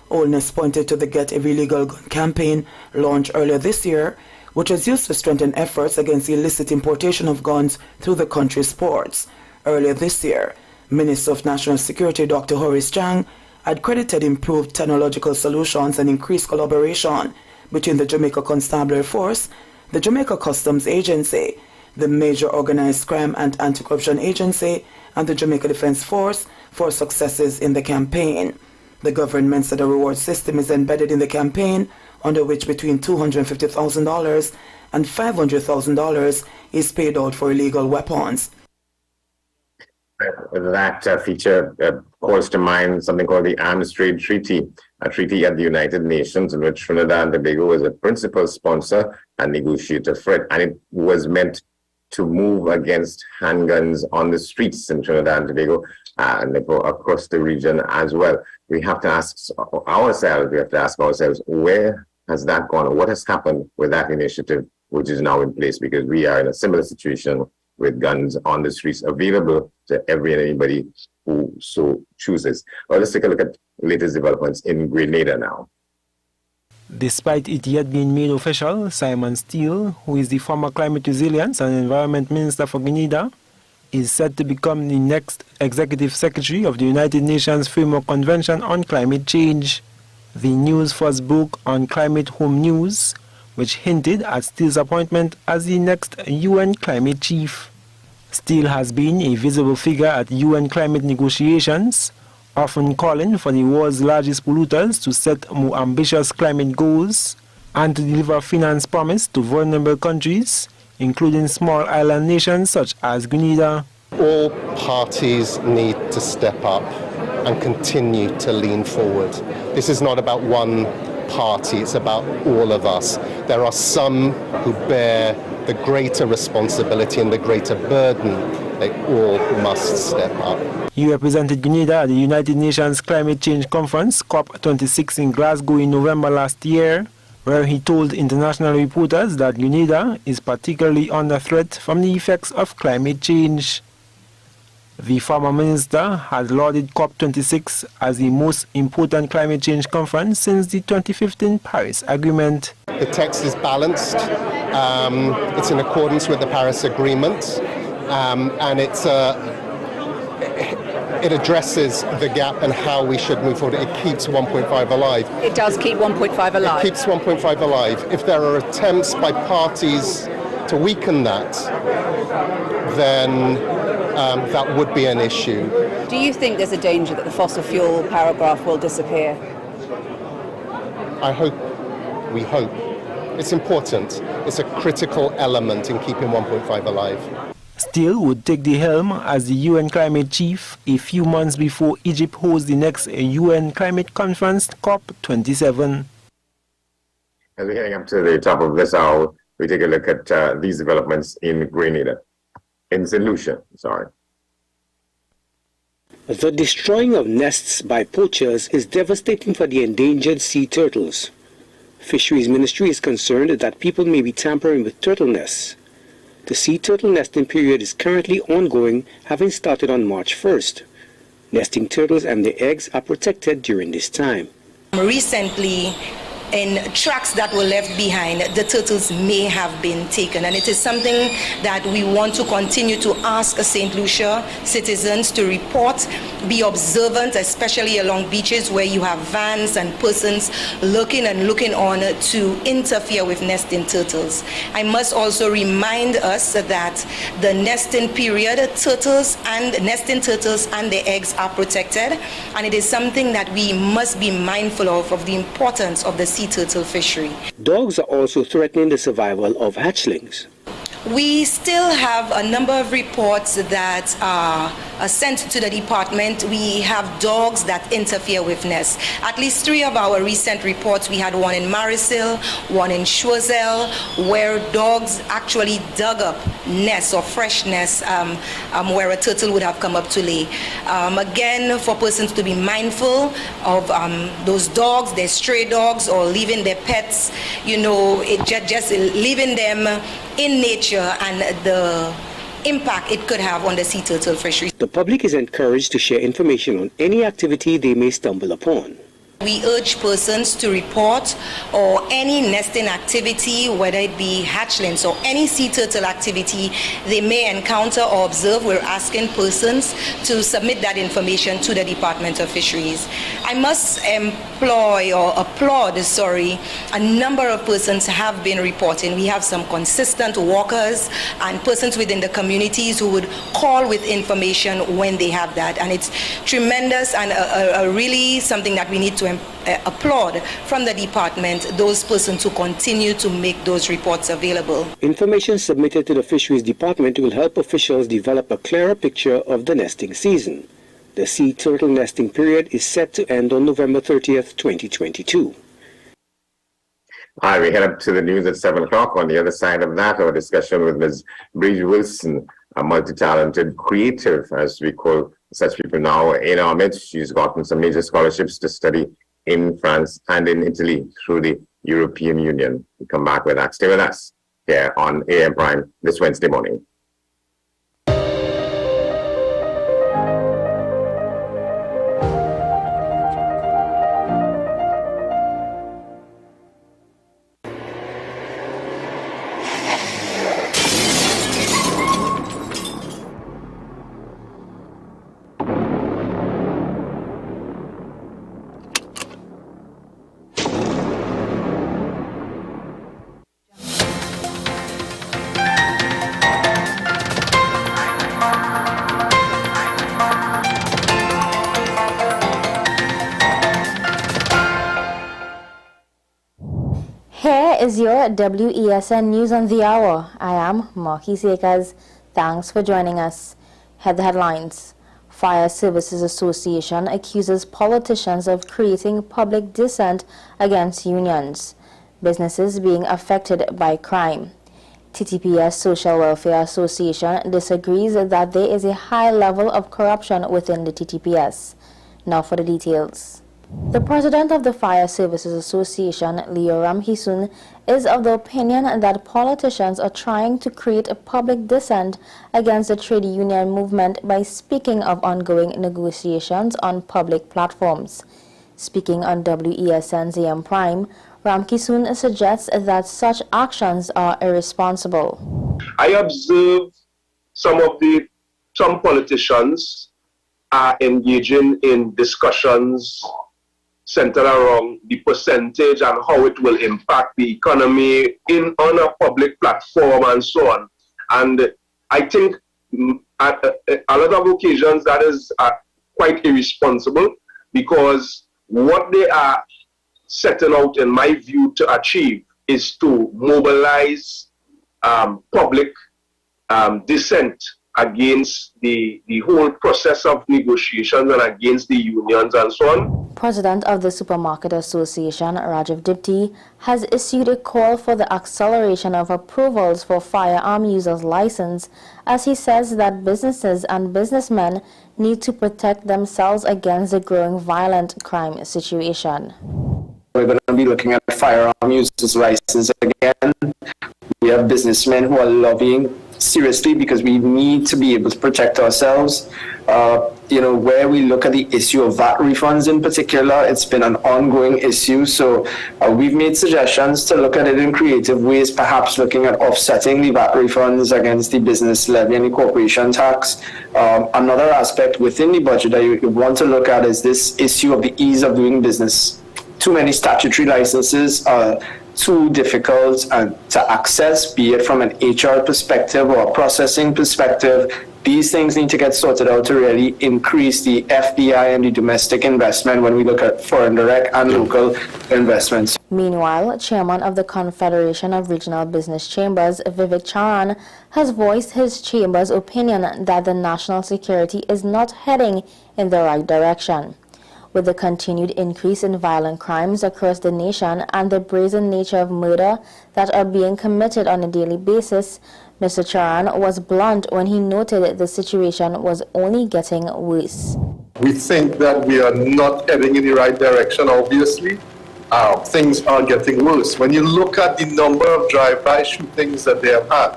Holness pointed to the Get Every Legal Gun campaign launched earlier this year, which was used to strengthen efforts against the illicit importation of guns through the country's ports. Earlier this year, Minister of National Security Dr. Horace Chang had credited improved technological solutions and increased collaboration between the Jamaica Constabulary Force, the Jamaica Customs Agency, the Major Organized Crime and Anti-Corruption Agency, and the Jamaica Defense Force for successes in the campaign. The government said a reward system is embedded in the campaign, under which between $250,000 and $500,000 is paid out for illegal weapons. That feature calls to mind something called the Arms Trade Treaty, a treaty at the United Nations in which Trinidad and Tobago was a principal sponsor and negotiator for it. And it was meant to move against handguns on the streets in Trinidad and Tobago and across the region as well. We have to ask ourselves, where has that gone? What has happened with that initiative, which is now in place? Because we are in a similar situation with guns on the streets available to every and anybody who so chooses. Well, let's take a look at latest developments in Grenada now. Despite it yet being made official, Simon Steele, who is the former Climate Resilience and Environment Minister for Grenada, is set to become the next Executive Secretary of the United Nations Framework Convention on Climate Change. The news first broke on Climate Home News, which hinted at Steele's appointment as the next UN Climate Chief. Steele has been a visible figure at UN climate negotiations, often calling for the world's largest polluters to set more ambitious climate goals and to deliver finance promise to vulnerable countries, including small island nations such as Grenada. All parties need to step up and continue to lean forward. This is not about one party, it's about all of us. There are some who bear the greater responsibility and the greater burden They all must step up. He represented Grenada at the United Nations Climate Change Conference, COP26 in Glasgow in November last year, where he told international reporters that Grenada is particularly under threat from the effects of climate change. The former minister has lauded COP26 as the most important climate change conference since the 2015 Paris Agreement. The text is balanced. It's in accordance with the Paris Agreement, and it addresses the gap and how we should move forward. It keeps 1.5 alive. It does keep 1.5 alive. It keeps 1.5 alive. If there are attempts by parties to weaken that, then that would be an issue. Do you think there's a danger that the fossil fuel paragraph will disappear? We hope. It's important. It's a critical element in keeping 1.5 alive. Still would take the helm as the UN climate chief a few months before Egypt hosts the next UN climate conference, COP27. As we're heading up to the top of this hour, we take a look at these developments in Grenada. In St. Lucia, sorry. The destroying of nests by poachers is devastating for the endangered sea turtles. Fisheries Ministry is concerned that people may be tampering with turtle nests. The sea turtle nesting period is currently ongoing, having started on March 1st. Nesting turtles and their eggs are protected during this time. Recently, in tracks that were left behind, the turtles may have been taken, and it is something that we want to continue to ask St. Lucia citizens to report, be observant, especially along beaches where you have vans and persons looking on to interfere with nesting turtles. I must also remind us that the nesting period, nesting turtles and their eggs are protected, and it is something that we must be mindful of the importance of the sea turtle fishery. Dogs are also threatening the survival of hatchlings. We still have a number of reports that are sent to the department. We have dogs that interfere with nests. At least 3 of our recent reports, we had one in Marisil, one in Choiseul, where dogs actually dug up nests or fresh nests where a turtle would have come up to lay. Again, for persons to be mindful of those dogs, their stray dogs, or leaving their pets, just leaving them in nature and the impact it could have on the sea turtle fishery. The public is encouraged to share information on any activity they may stumble upon. We urge persons to report or any nesting activity, whether it be hatchlings or any sea turtle activity they may encounter or observe. We're asking persons to submit that information to the Department of Fisheries. I must applaud, a number of persons have been reporting. We have some consistent walkers and persons within the communities who would call with information when they have that. And it's tremendous and really something that we need to applaud from the department, those persons who continue to make those reports available. Information submitted to the Fisheries Department will help officials develop a clearer picture of the nesting season. The sea turtle nesting period is set to end on November 30th, 2022. All right, we head up to the news at 7 o'clock. On the other side of that, our discussion with Ms. Bridget Wilson, a multi-talented creative, as we call such people now, in our midst. She's gotten some major scholarships to study in France and in Italy through the European Union. We'll come back with that. Stay with us here on AM Prime this Wednesday morning. Is your WESN News on the Hour. I am Marquis Akers. Thanks for joining us. The headlines. Fire Services Association accuses politicians of creating public dissent against unions. Businesses being affected by crime. TTPS Social Welfare Association disagrees that there is a high level of corruption within the TTPS. Now for the details. The president of the Fire Services Association, Leo Ramkisoon, is of the opinion that politicians are trying to create a public dissent against the trade union movement by speaking of ongoing negotiations on public platforms. Speaking on WESN's AM Prime, Ramkisoon suggests that such actions are irresponsible. I observe some politicians are engaging in discussions centered around the percentage and how it will impact the economy on a public platform and so on. And I think at a lot of occasions that is quite irresponsible, because what they are setting out, in my view, to achieve is to mobilize public dissent against the whole process of negotiations and against the unions and so on. President of the Supermarket Association, Rajiv Dipti, has issued a call for the acceleration of approvals for firearm users' license, as he says that businesses and businessmen need to protect themselves against the growing violent crime situation. We're going to be looking at firearm users' license again. We have businessmen who are lobbying seriously because we need to be able to protect ourselves. Where we look at the issue of VAT refunds in particular, it's been an ongoing issue. So we've made suggestions to look at it in creative ways, perhaps looking at offsetting the VAT refunds against the business levy and the corporation tax. Another aspect within the budget that you want to look at is this issue of the ease of doing business. Too many statutory licenses are too difficult to access, be it from an HR perspective or a processing perspective. These things need to get sorted out to really increase the FDI and the domestic investment when we look at foreign direct and local investments. Meanwhile, Chairman of the Confederation of Regional Business Chambers, Vivek Charan, has voiced his chamber's opinion that the national security is not heading in the right direction. With the continued increase in violent crimes across the nation and the brazen nature of murder that are being committed on a daily basis, Mr. Charan was blunt when he noted the situation was only getting worse. We think that we are not heading in the right direction, obviously. Things are getting worse. When you look at the number of drive-by shootings that they have had,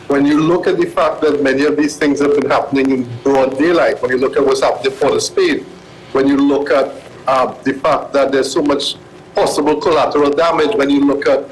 when you look at the fact that many of these things have been happening in broad daylight, when you look at what's happening for the Spain, when you look at the fact that there's so much possible collateral damage, when you look at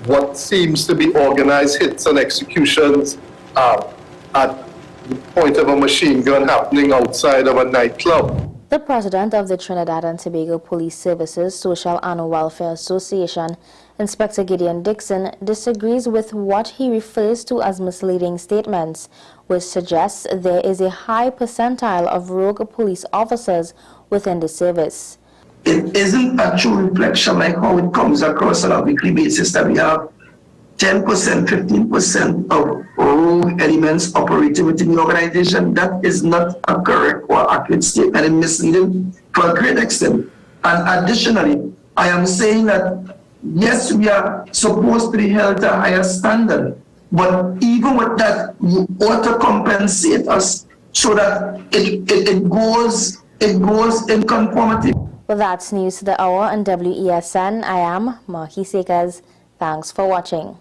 what seems to be organized hits and executions at the point of a machine gun happening outside of a nightclub. The president of the Trinidad and Tobago Police Services Social and Welfare Association, Inspector Gideon Dixon, disagrees with what he refers to as misleading statements, which suggests there is a high percentile of rogue police officers within the service. It isn't a true reflection like how it comes across on a weekly basis that we have 10%, 15% of rogue elements operating within the organization. That is not a correct or accurate statement and misleading to a great extent. And additionally, I am saying that yes, we are supposed to be held to a higher standard, but even with that, you ought to compensate us so that it goes in conformity. Well, that's news to the hour on WESN. I am Marky Sekas. Thanks for watching.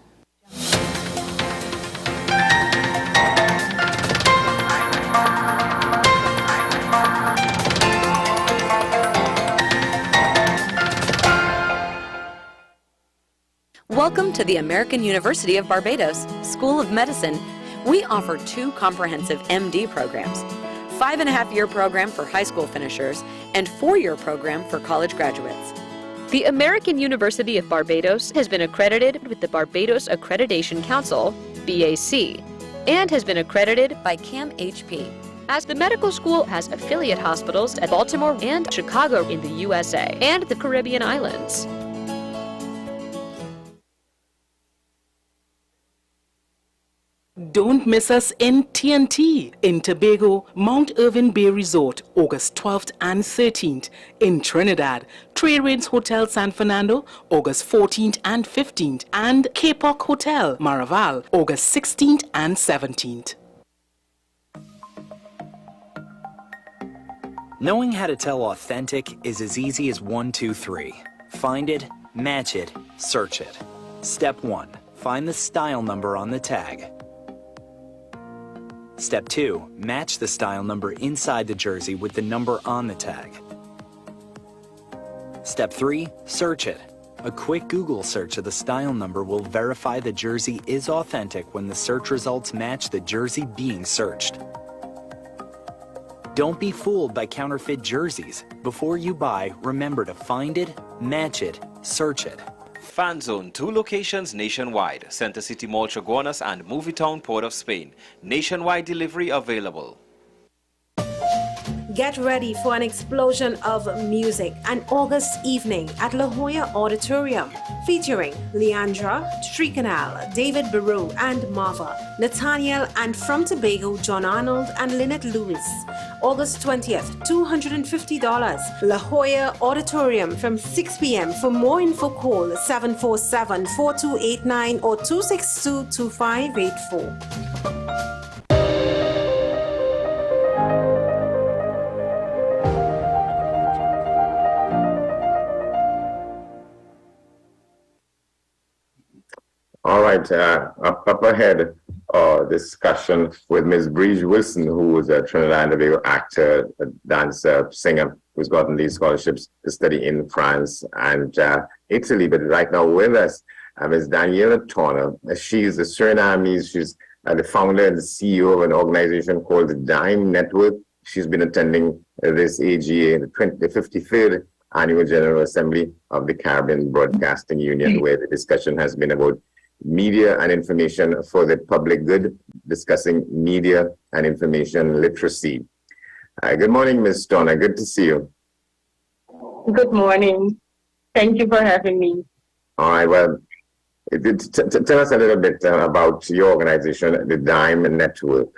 Welcome to the American University of Barbados School of Medicine. We offer 2 comprehensive MD programs, 5.5-year program for high school finishers, and 4-year program for college graduates. The American University of Barbados has been accredited with the Barbados Accreditation Council, BAC, and has been accredited by CAMHP. As the medical school has affiliate hospitals at Baltimore and Chicago in the USA and the Caribbean islands. Don't miss us in TNT in Tobago, Mount Irving Bay Resort, August 12th and 13th. In Trinidad, Trade Winds Hotel San Fernando, August 14th and 15th. And K-Poc Hotel, Maraval, August 16th and 17th. Knowing how to tell authentic is as easy as 1, 2, 3. Find it, match it, search it. Step 1. Find the style number on the tag. Step 2. Match the style number inside the jersey with the number on the tag. Step 3. Search it. A quick Google search of the style number will verify the jersey is authentic when the search results match the jersey being searched. Don't be fooled by counterfeit jerseys. Before you buy, remember to find it, match it, search it. Fan Zone, 2 locations nationwide. Center City Mall, Chaguanas and Movietown, Port of Spain. Nationwide delivery available. Get ready for an explosion of music an August evening at La Jolla Auditorium featuring Leandra, Tricanal, David Baru and Marva, Nathaniel and from Tobago, John Arnold and Lynette Lewis. August 20th, $250. La Jolla Auditorium from 6 p.m. For more info, call 747-4289 or 262-2584. All right, up ahead, discussion with Ms. Breege Wilson, who is a Trinidad and Tobago actor, dancer, singer, who's gotten these scholarships to study in France and Italy. But right now with us, Ms. Daniela Turner. She's a Surinamese. She's the founder and the CEO of an organization called the Dime Network. She's been attending this AGA, the 53rd Annual General Assembly of the Caribbean Broadcasting Union, where the discussion has been about media and information for the public good, discussing media and information literacy. Good morning, Ms. Turner. Good to see you. Good morning. Thank you for having me. All right. Well, tell us a little bit about your organization, the Dime Network.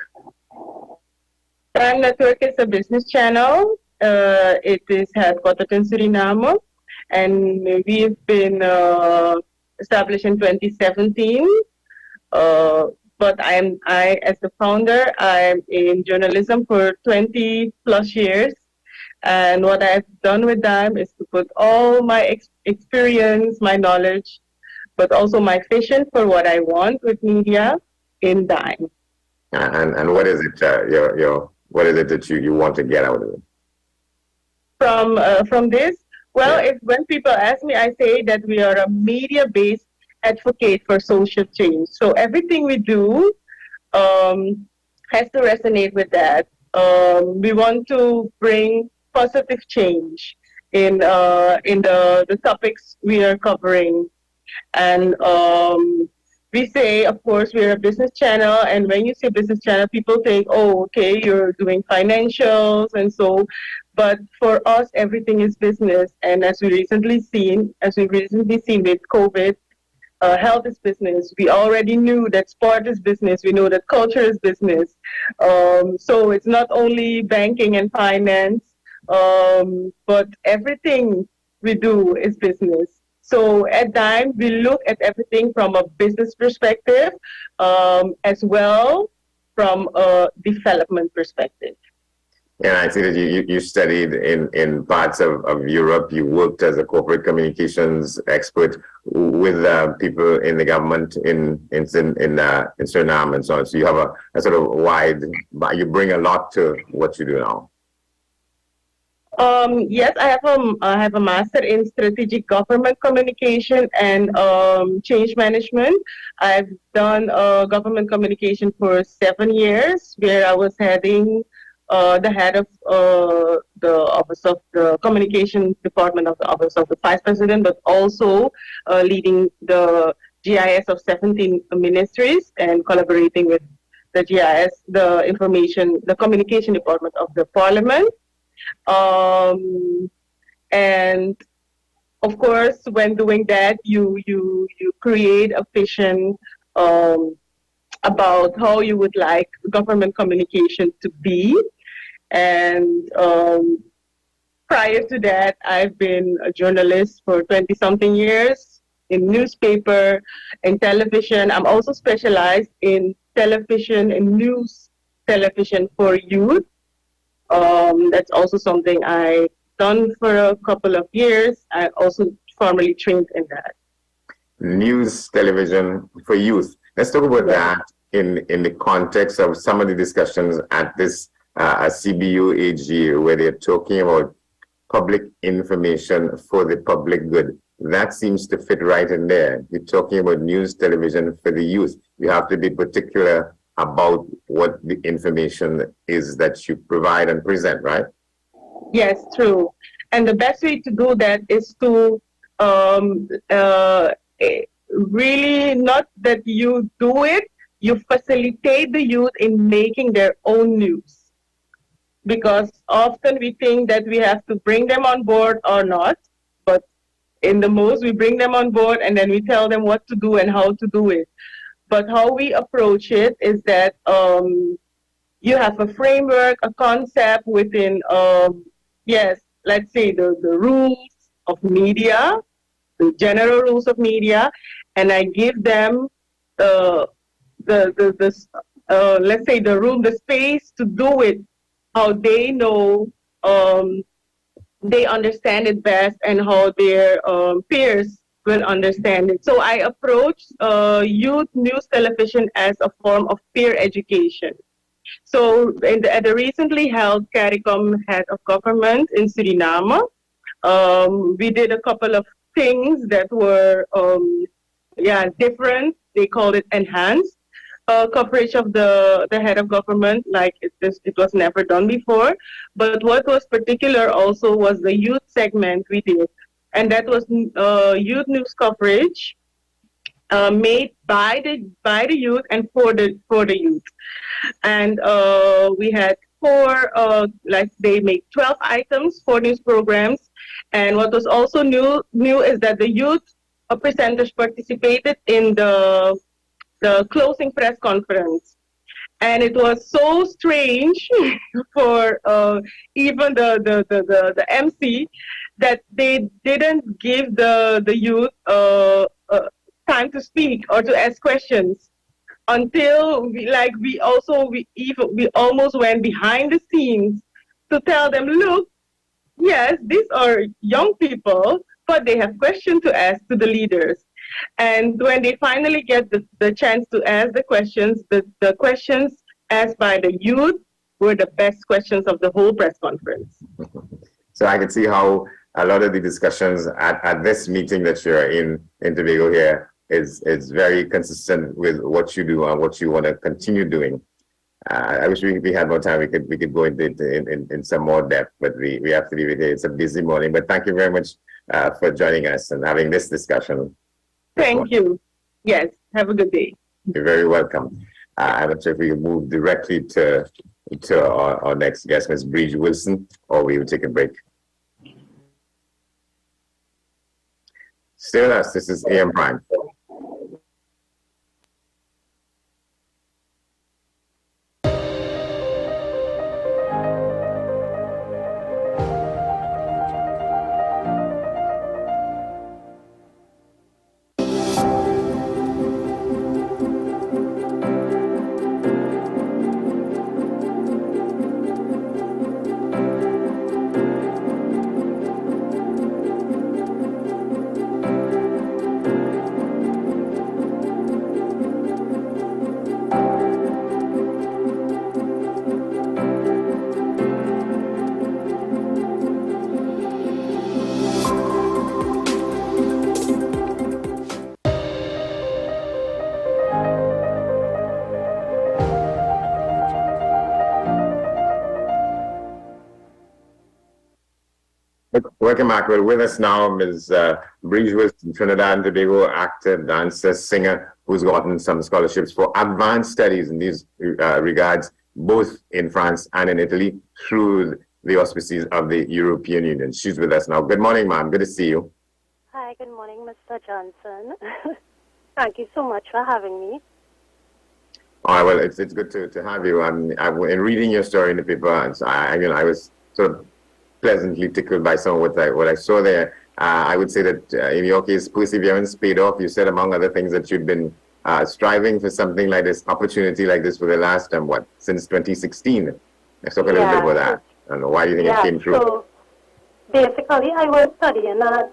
Dime Network is a business channel. It is headquartered in Suriname, and we've been established in 2017. But I, as the founder, I'm in journalism for 20 plus years. And what I've done with Dime is to put all my experience, my knowledge, but also my vision for what I want with media in Dime. And what is it? What is it that you want to get out of it? From this, well, when people ask me, I say that we are a media-based advocate for social change. So everything we do has to resonate with that. We want to bring positive change in the topics we are covering. And we say, of course, we're a business channel. And when you say business channel, people think, oh, okay, you're doing financials and so. But for us, everything is business. And as we've recently seen with COVID, health is business. We already knew that sport is business. We know that culture is business. So it's not only banking and finance, but everything we do is business. So at Dime, we look at everything from a business perspective, as well from a development perspective. Yeah, I see that you studied in parts of Europe. You worked as a corporate communications expert with people in the government in Suriname and so on. So you have a sort of wide, you bring a lot to what you do now. Yes, I have a master in strategic government communication and change management. I've done government communication for 7 years, where I was heading the head of the office of the communication department of the office of the vice president, but also leading the GIS of 17 ministries and collaborating with the GIS, the communication department of the parliament. And of course, when doing that, you create a vision about how you would like government communication to be. And prior to that, I've been a journalist for 20-something years in newspaper and television. I'm also specialized in television and news television for youth. That's also something I've done for a couple of years. I also formally trained in that. News television for youth. Let's talk about that in the context of some of the discussions at this CBU AG, where they're talking about public information for the public good. That seems to fit right in there. You're talking about news television for the youth. You have to be particular about what the information is that you provide and present, right? Yes, true. And the best way to do that is to really not that you do it, you facilitate the youth in making their own news. Because often we think that we have to bring them on board or not, but in the most we bring them on board and then we tell them what to do and how to do it. But how we approach it is that you have a framework, a concept within, yes, let's say the rules of media, the general rules of media, and I give them let's say the room, the space to do it how they know, they understand it best, and how their peers will understand it. So I approach youth news television as a form of peer education. So at the recently held CARICOM Head of Government in Suriname, we did a couple of things that were different. They called it enhanced coverage of the head of government, like it was never done before. But what was particular also was the youth segment we did, and that was youth news coverage made by the youth and for the youth. And we had they made 12 items, 4 news programs. And what was also new is that the youth presenters participated in the closing press conference. And it was so strange for even the MC that they didn't give the youth time to speak or to ask questions until we almost went behind the scenes to tell them, look, yes, these are young people, but they have questions to ask to the leaders. And when they finally get the chance to ask the questions asked by the youth were the best questions of the whole press conference. So I can see how a lot of the discussions at this meeting that you're in Tobago here is very consistent with what you do and what you want to continue doing. I wish we had more time. We could go in some more depth, but we have to leave it here. It's a busy morning, but thank you very much for joining us and having this discussion. Thank you. Yes, have a good day. You're very welcome. I'm not sure if we can move directly to our next guest, Ms. Bridge Wilson, or we will take a break. Stay with us. This is AM Prime. Welcome back. Well, with us now, Ms. Bridge Wilson, Trinidad and Tobago actor, dancer, singer, who's gotten some scholarships for advanced studies in these regards, both in France and in Italy, through the auspices of the European Union. She's with us now. Good morning, ma'am. Good to see you. Hi, good morning, Mr. Johnson. Thank you so much for having me. Well, it's good to have you. In reading your story in the paper, I was sort of pleasantly tickled by some of what I saw there. I would say that in your case, perseverance paid off. You said, among other things, that you'd been striving for something like this, opportunity like this, for the last since 2016. Let's talk a little bit about that. I don't know, why do you think it came through? So basically, I was studying at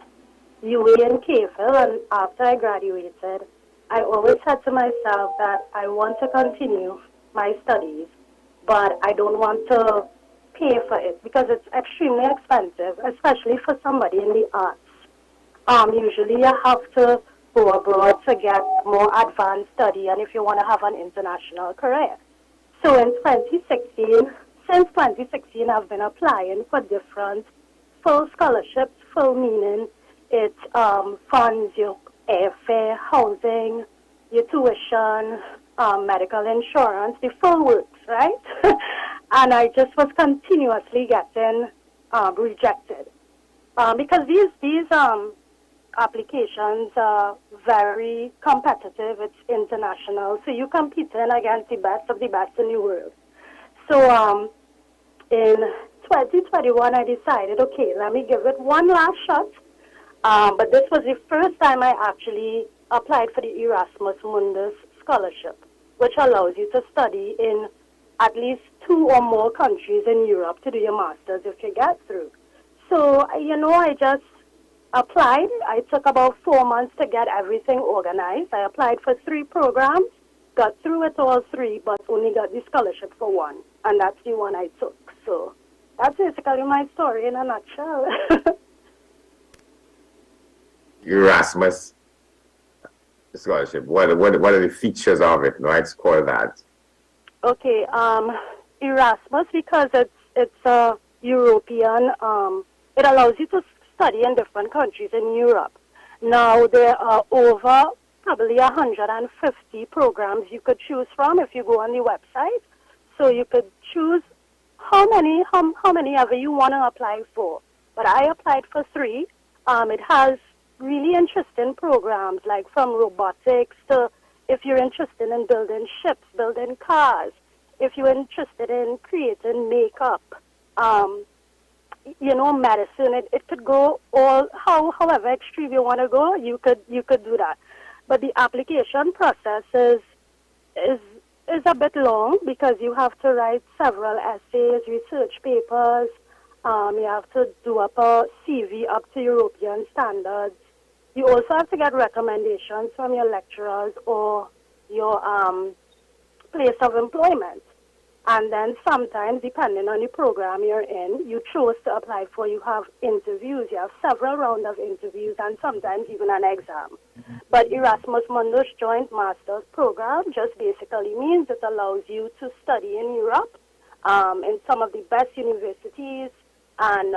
UA in KFL, and after I graduated, I always said to myself that I want to continue my studies, but I don't want to pay for it because it's extremely expensive, especially for somebody in the arts. Usually you have to go abroad to get more advanced study, and if you want to have an international career. So in 2016, since 2016, I've been applying for different full scholarships. Full meaning it funds your airfare, housing, your tuition, medical insurance, the full works, right? And I just was continuously getting rejected because these applications are very competitive. It's international, so you're competing against the best of the best in the world. So in 2021, I decided, okay, let me give it one last shot. But this was the first time I actually applied for the Erasmus Mundus scholarship, which allows you to study in at least 2 or more countries in Europe to do your master's if you get through. So, I just applied. I took about 4 months to get everything organized. I applied for 3 programs, got through it all 3, but only got the scholarship for 1, and that's the one I took. So that's basically my story in a nutshell. Erasmus scholarship. What are the features of it? Why it's called that? Okay, Erasmus, because it's a European. It allows you to study in different countries in Europe. Now there are over probably 150 programs you could choose from if you go on the website. So you could choose how many ever you want to apply for. But I applied for 3. It has really interesting programs, like from robotics to if you're interested in building ships, building cars, if you're interested in creating makeup, medicine. It could go however extreme you want to go, you could do that. But the application process is a bit long because you have to write several essays, research papers. You have to do up a CV up to European standards. You also have to get recommendations from your lecturers or your place of employment. And then sometimes, depending on the program you're in, you choose to apply for, you have interviews. You have several rounds of interviews and sometimes even an exam. But Erasmus Mundus Joint Master's Program just basically means it allows you to study in Europe, in some of the best universities. And,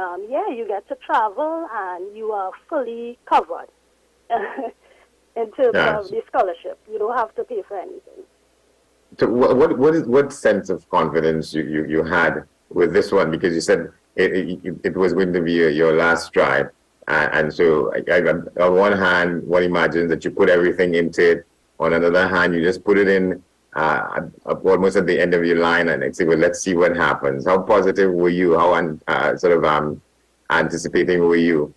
you get to travel and you are fully covered in terms of the scholarship. You don't have to pay for anything. So what sense of confidence you had with this one? Because you said it was going to be your last try. And so on one hand, one imagines that you put everything into it. On another hand, you just put it in almost at the end of your line and say, well, let's see what happens. How positive were you? How anticipating were you?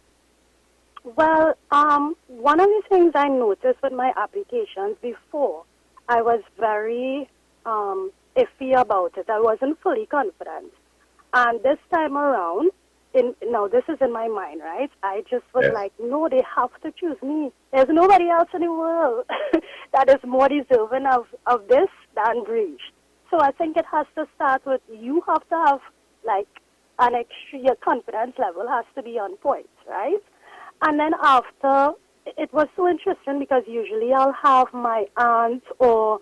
Well, one of the things I noticed with my applications before, I was very iffy about it. I wasn't fully confident. And this time around, now this is in my mind, right? I just was like, no, they have to choose me. There's nobody else in the world that is more deserving of this than Breach. So I think it has to start with you have to have like your confidence level has to be on point, right? And then after, it was so interesting because usually I'll have my aunt or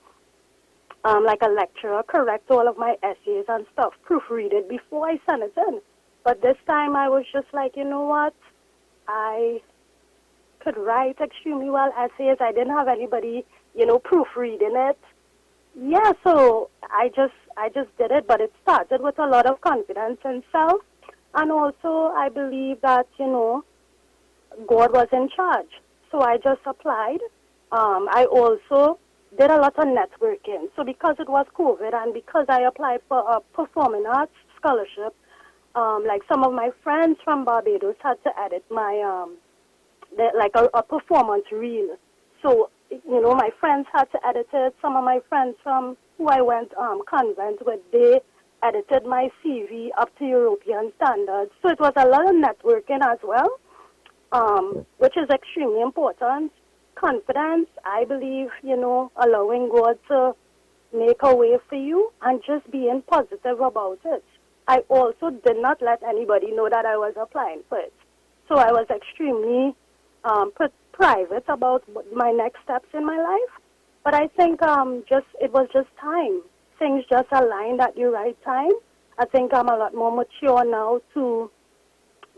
like a lecturer correct all of my essays and stuff, proofread it before I send it in. But this time I was just like, you know what? I could write extremely well essays. I didn't have anybody, proofreading it. Yeah, so I just did it, but it started with a lot of confidence in self. And also I believe that, God was in charge. So I just applied. I also did a lot of networking. So because it was COVID and because I applied for a performing arts scholarship, like some of my friends from Barbados had to edit my, a performance reel. So, you know, my friends had to edit it. Some of my friends from who I went convent with, they edited my CV up to European standards. So it was a lot of networking as well, which is extremely important. Confidence, I believe, you know, allowing God to make a way for you and just being positive about it. I also did not let anybody know that I was applying for it. So I was extremely private about my next steps in my life. But I think it was just time. Things just aligned at the right time. I think I'm a lot more mature now to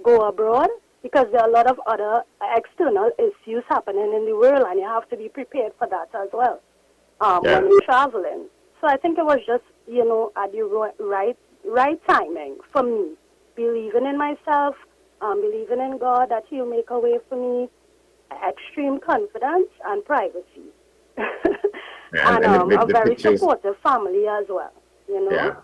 go abroad because there are a lot of other external issues happening in the world, and you have to be prepared for that as well when you're traveling. So I think it was just, you know, at the right timing for me. Believing in myself, believing in God that He'll make a way for me, extreme confidence and privacy. and a very supportive family as well, you know. Yeah.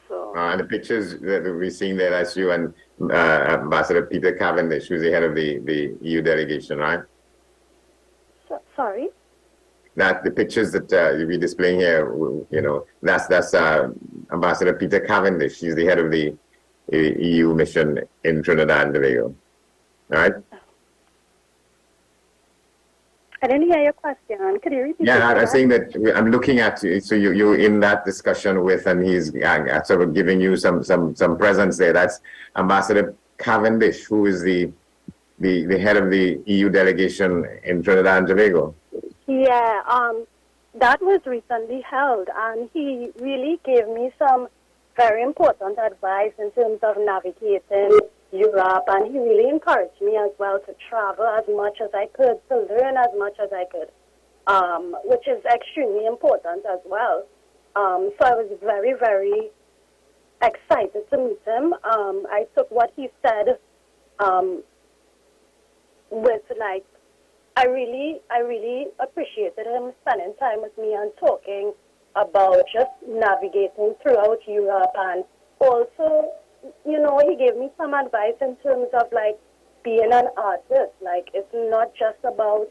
So. And the pictures that we're seeing there, that's you and Ambassador Peter Cavendish, who's the head of the EU delegation, right? Sorry? That the pictures that you'll be displaying here, you know, that's Ambassador Peter Cavendish. He's the head of the EU mission in Trinidad and Tobago. All right? I didn't hear your question. Could you repeat? Yeah, I'm saying that I'm looking at you. So you're in that discussion with, and he's sort of giving you some presence there. That's Ambassador Cavendish, who is the head of the EU delegation in Trinidad and Tobago. Yeah, that was recently held, and he really gave me some very important advice in terms of navigating Europe, and he really encouraged me as well to travel as much as I could, to learn as much as I could, which is extremely important as well. So I was very, very excited to meet him. I took what he said with, like, I really appreciated him spending time with me and talking about just navigating throughout Europe, and also, you know, he gave me some advice in terms of, like, being an artist. Like, it's not just about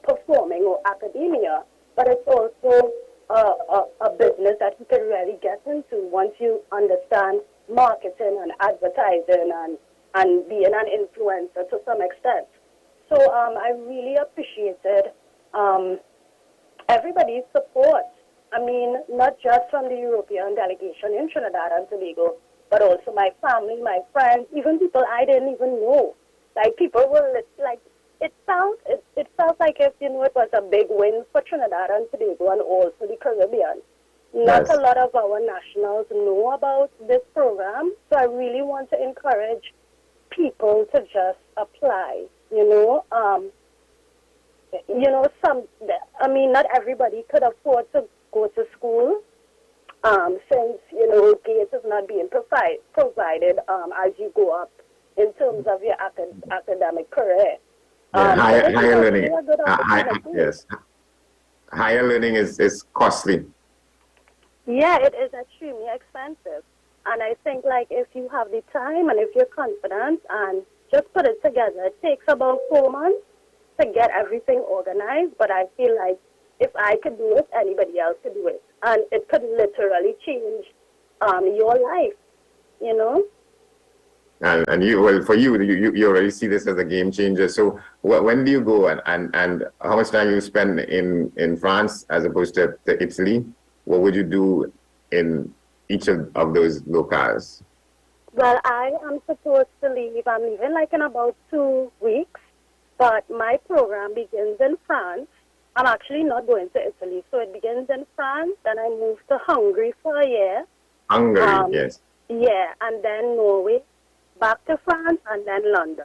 performing or academia, but it's also a business that you can really get into once you understand marketing and advertising and being an influencer to some extent. So I really appreciated everybody's support. I mean, not just from the European delegation in Trinidad and Tobago, but also my family, my friends, even people I didn't even know. Like, people were like, it felt like if, you know, it was a big win for Trinidad and Tobago and also the Caribbean. Not a lot of our nationals know about this program, so I really want to encourage people to just apply. You know, not everybody could afford to go to school, since, you know, GATE is not being provided as you go up in terms of your academic career. Higher learning. Higher learning is costly. Yeah, it is extremely expensive. And I think, like, if you have the time and if you're confident and just put it together, it takes about 4 months to get everything organized. But I feel like if I could do it, anybody else could do it. And it could literally change your life, you know? And you, well, for you already see this as a game changer. So when do you go and how much time you spend in France as opposed to Italy? What would you do in each of those locales? Well, I am supposed to leave. I'm leaving like in about 2 weeks, but my program begins in France. I'm actually not going to Italy, so it begins in France, then I move to Hungary for a year. Hungary, yes. Yeah, and then Norway, back to France, and then London.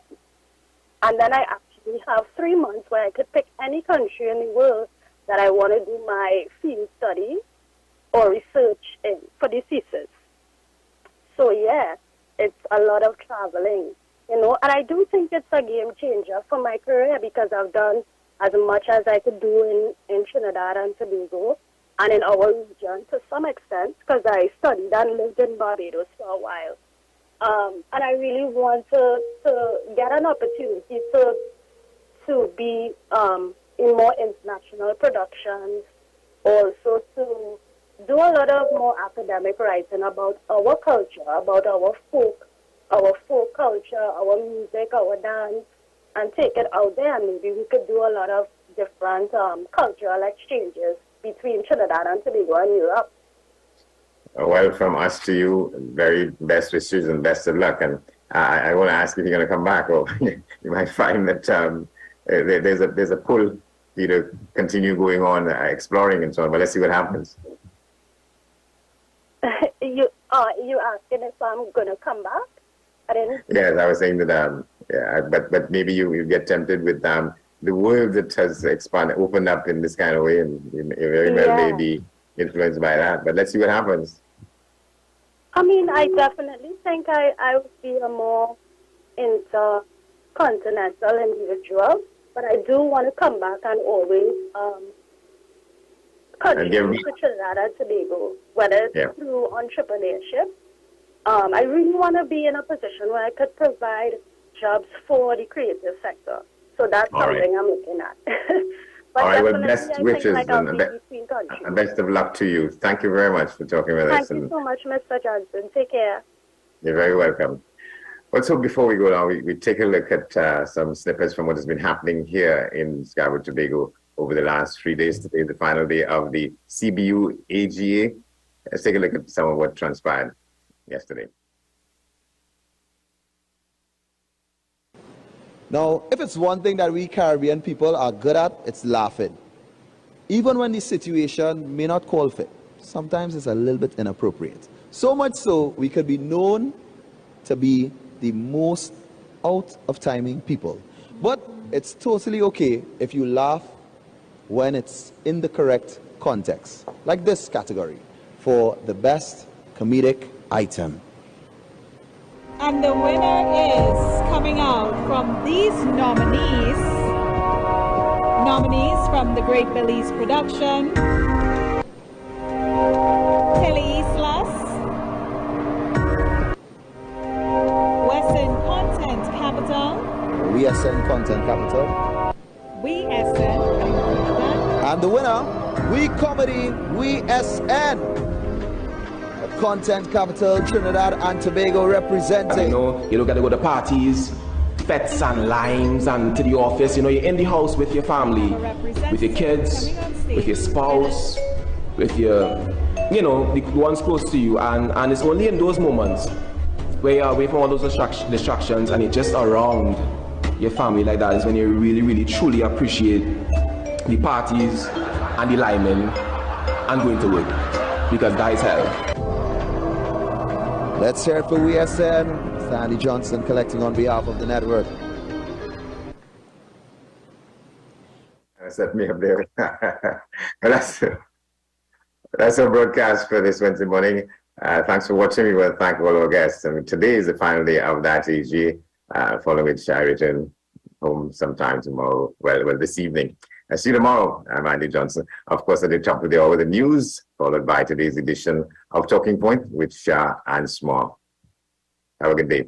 And then I actually have 3 months where I could pick any country in the world that I want to do my field study or research in for the thesis. So yeah, it's a lot of traveling, you know, and I do think it's a game changer for my career because I've done as much as I could do in Trinidad and Tobago and in our region to some extent, because I studied and lived in Barbados for a while. And I really want to get an opportunity to be in more international productions, also to do a lot of more academic writing about our culture, about our folk culture, our music, our dance, and take it out there. And maybe we could do a lot of different cultural exchanges between Trinidad and Tobago and Europe. Well, from us to you, very best wishes and best of luck. And I want to ask if you're going to come back, or you might find that there's a pull for you to continue going on exploring and so on. But let's see what happens. You asking if I'm going to come back? I didn't. Yes, I was saying that. Yeah, but maybe you get tempted with the world that has opened up in this kind of way, and you very well may be influenced by that. But let's see what happens. I mean, I definitely think I would be a more intercontinental individual, but I do want to come back and always contribute to Trinidad and Tobago, whether it's through entrepreneurship. I really want to be in a position where I could provide jobs for the creative sector. So that's something I'm looking at. But all right, well, best wishes and best of luck to you. Thank you very much for talking with us. Thank you so much, Mr. Johnson. Take care. You're very welcome. Also, before we go now, we take a look at some snippets from what has been happening here in Scarborough, Tobago over the last 3 days. Today is the final day of the CBU AGA. Let's take a look at some of what transpired yesterday. Now, if it's one thing that we Caribbean people are good at, it's laughing. Even when the situation may not call for it. Sometimes it's a little bit inappropriate. So much so, we could be known to be the most out of timing people. But it's totally okay if you laugh when it's in the correct context. Like this category, for the best comedic item. And the winner is coming out from these nominees from the Great Belize Production, Tilly Islas, WESN Content Capital, WESN Content Capital, WESN, and the winner, We Comedy, WESN. Content Capital, Trinidad and Tobago representing. You know, you got to go to parties, fetes and limes, and to the office. You know, you're in the house with your family, with your kids, with your spouse, with your, you know, the ones close to you. And it's only in those moments where you're away from all those distractions and you're just around your family like that is when you really, really, truly appreciate the parties and the liming and going to work. Because that is hell. Let's hear it for WESN. Sandy Johnson collecting on behalf of the network. Set me up there. That's our broadcast for this Wednesday morning. Thanks for watching. We want to thank all our guests. I mean, today is the final day of that AG, following which I return home sometime tomorrow. Well, this evening. I see you tomorrow. I'm Andy Johnson. Of course, at the top of the hour, the news, followed by today's edition of Talking Point with Shah and Small. Have a good day.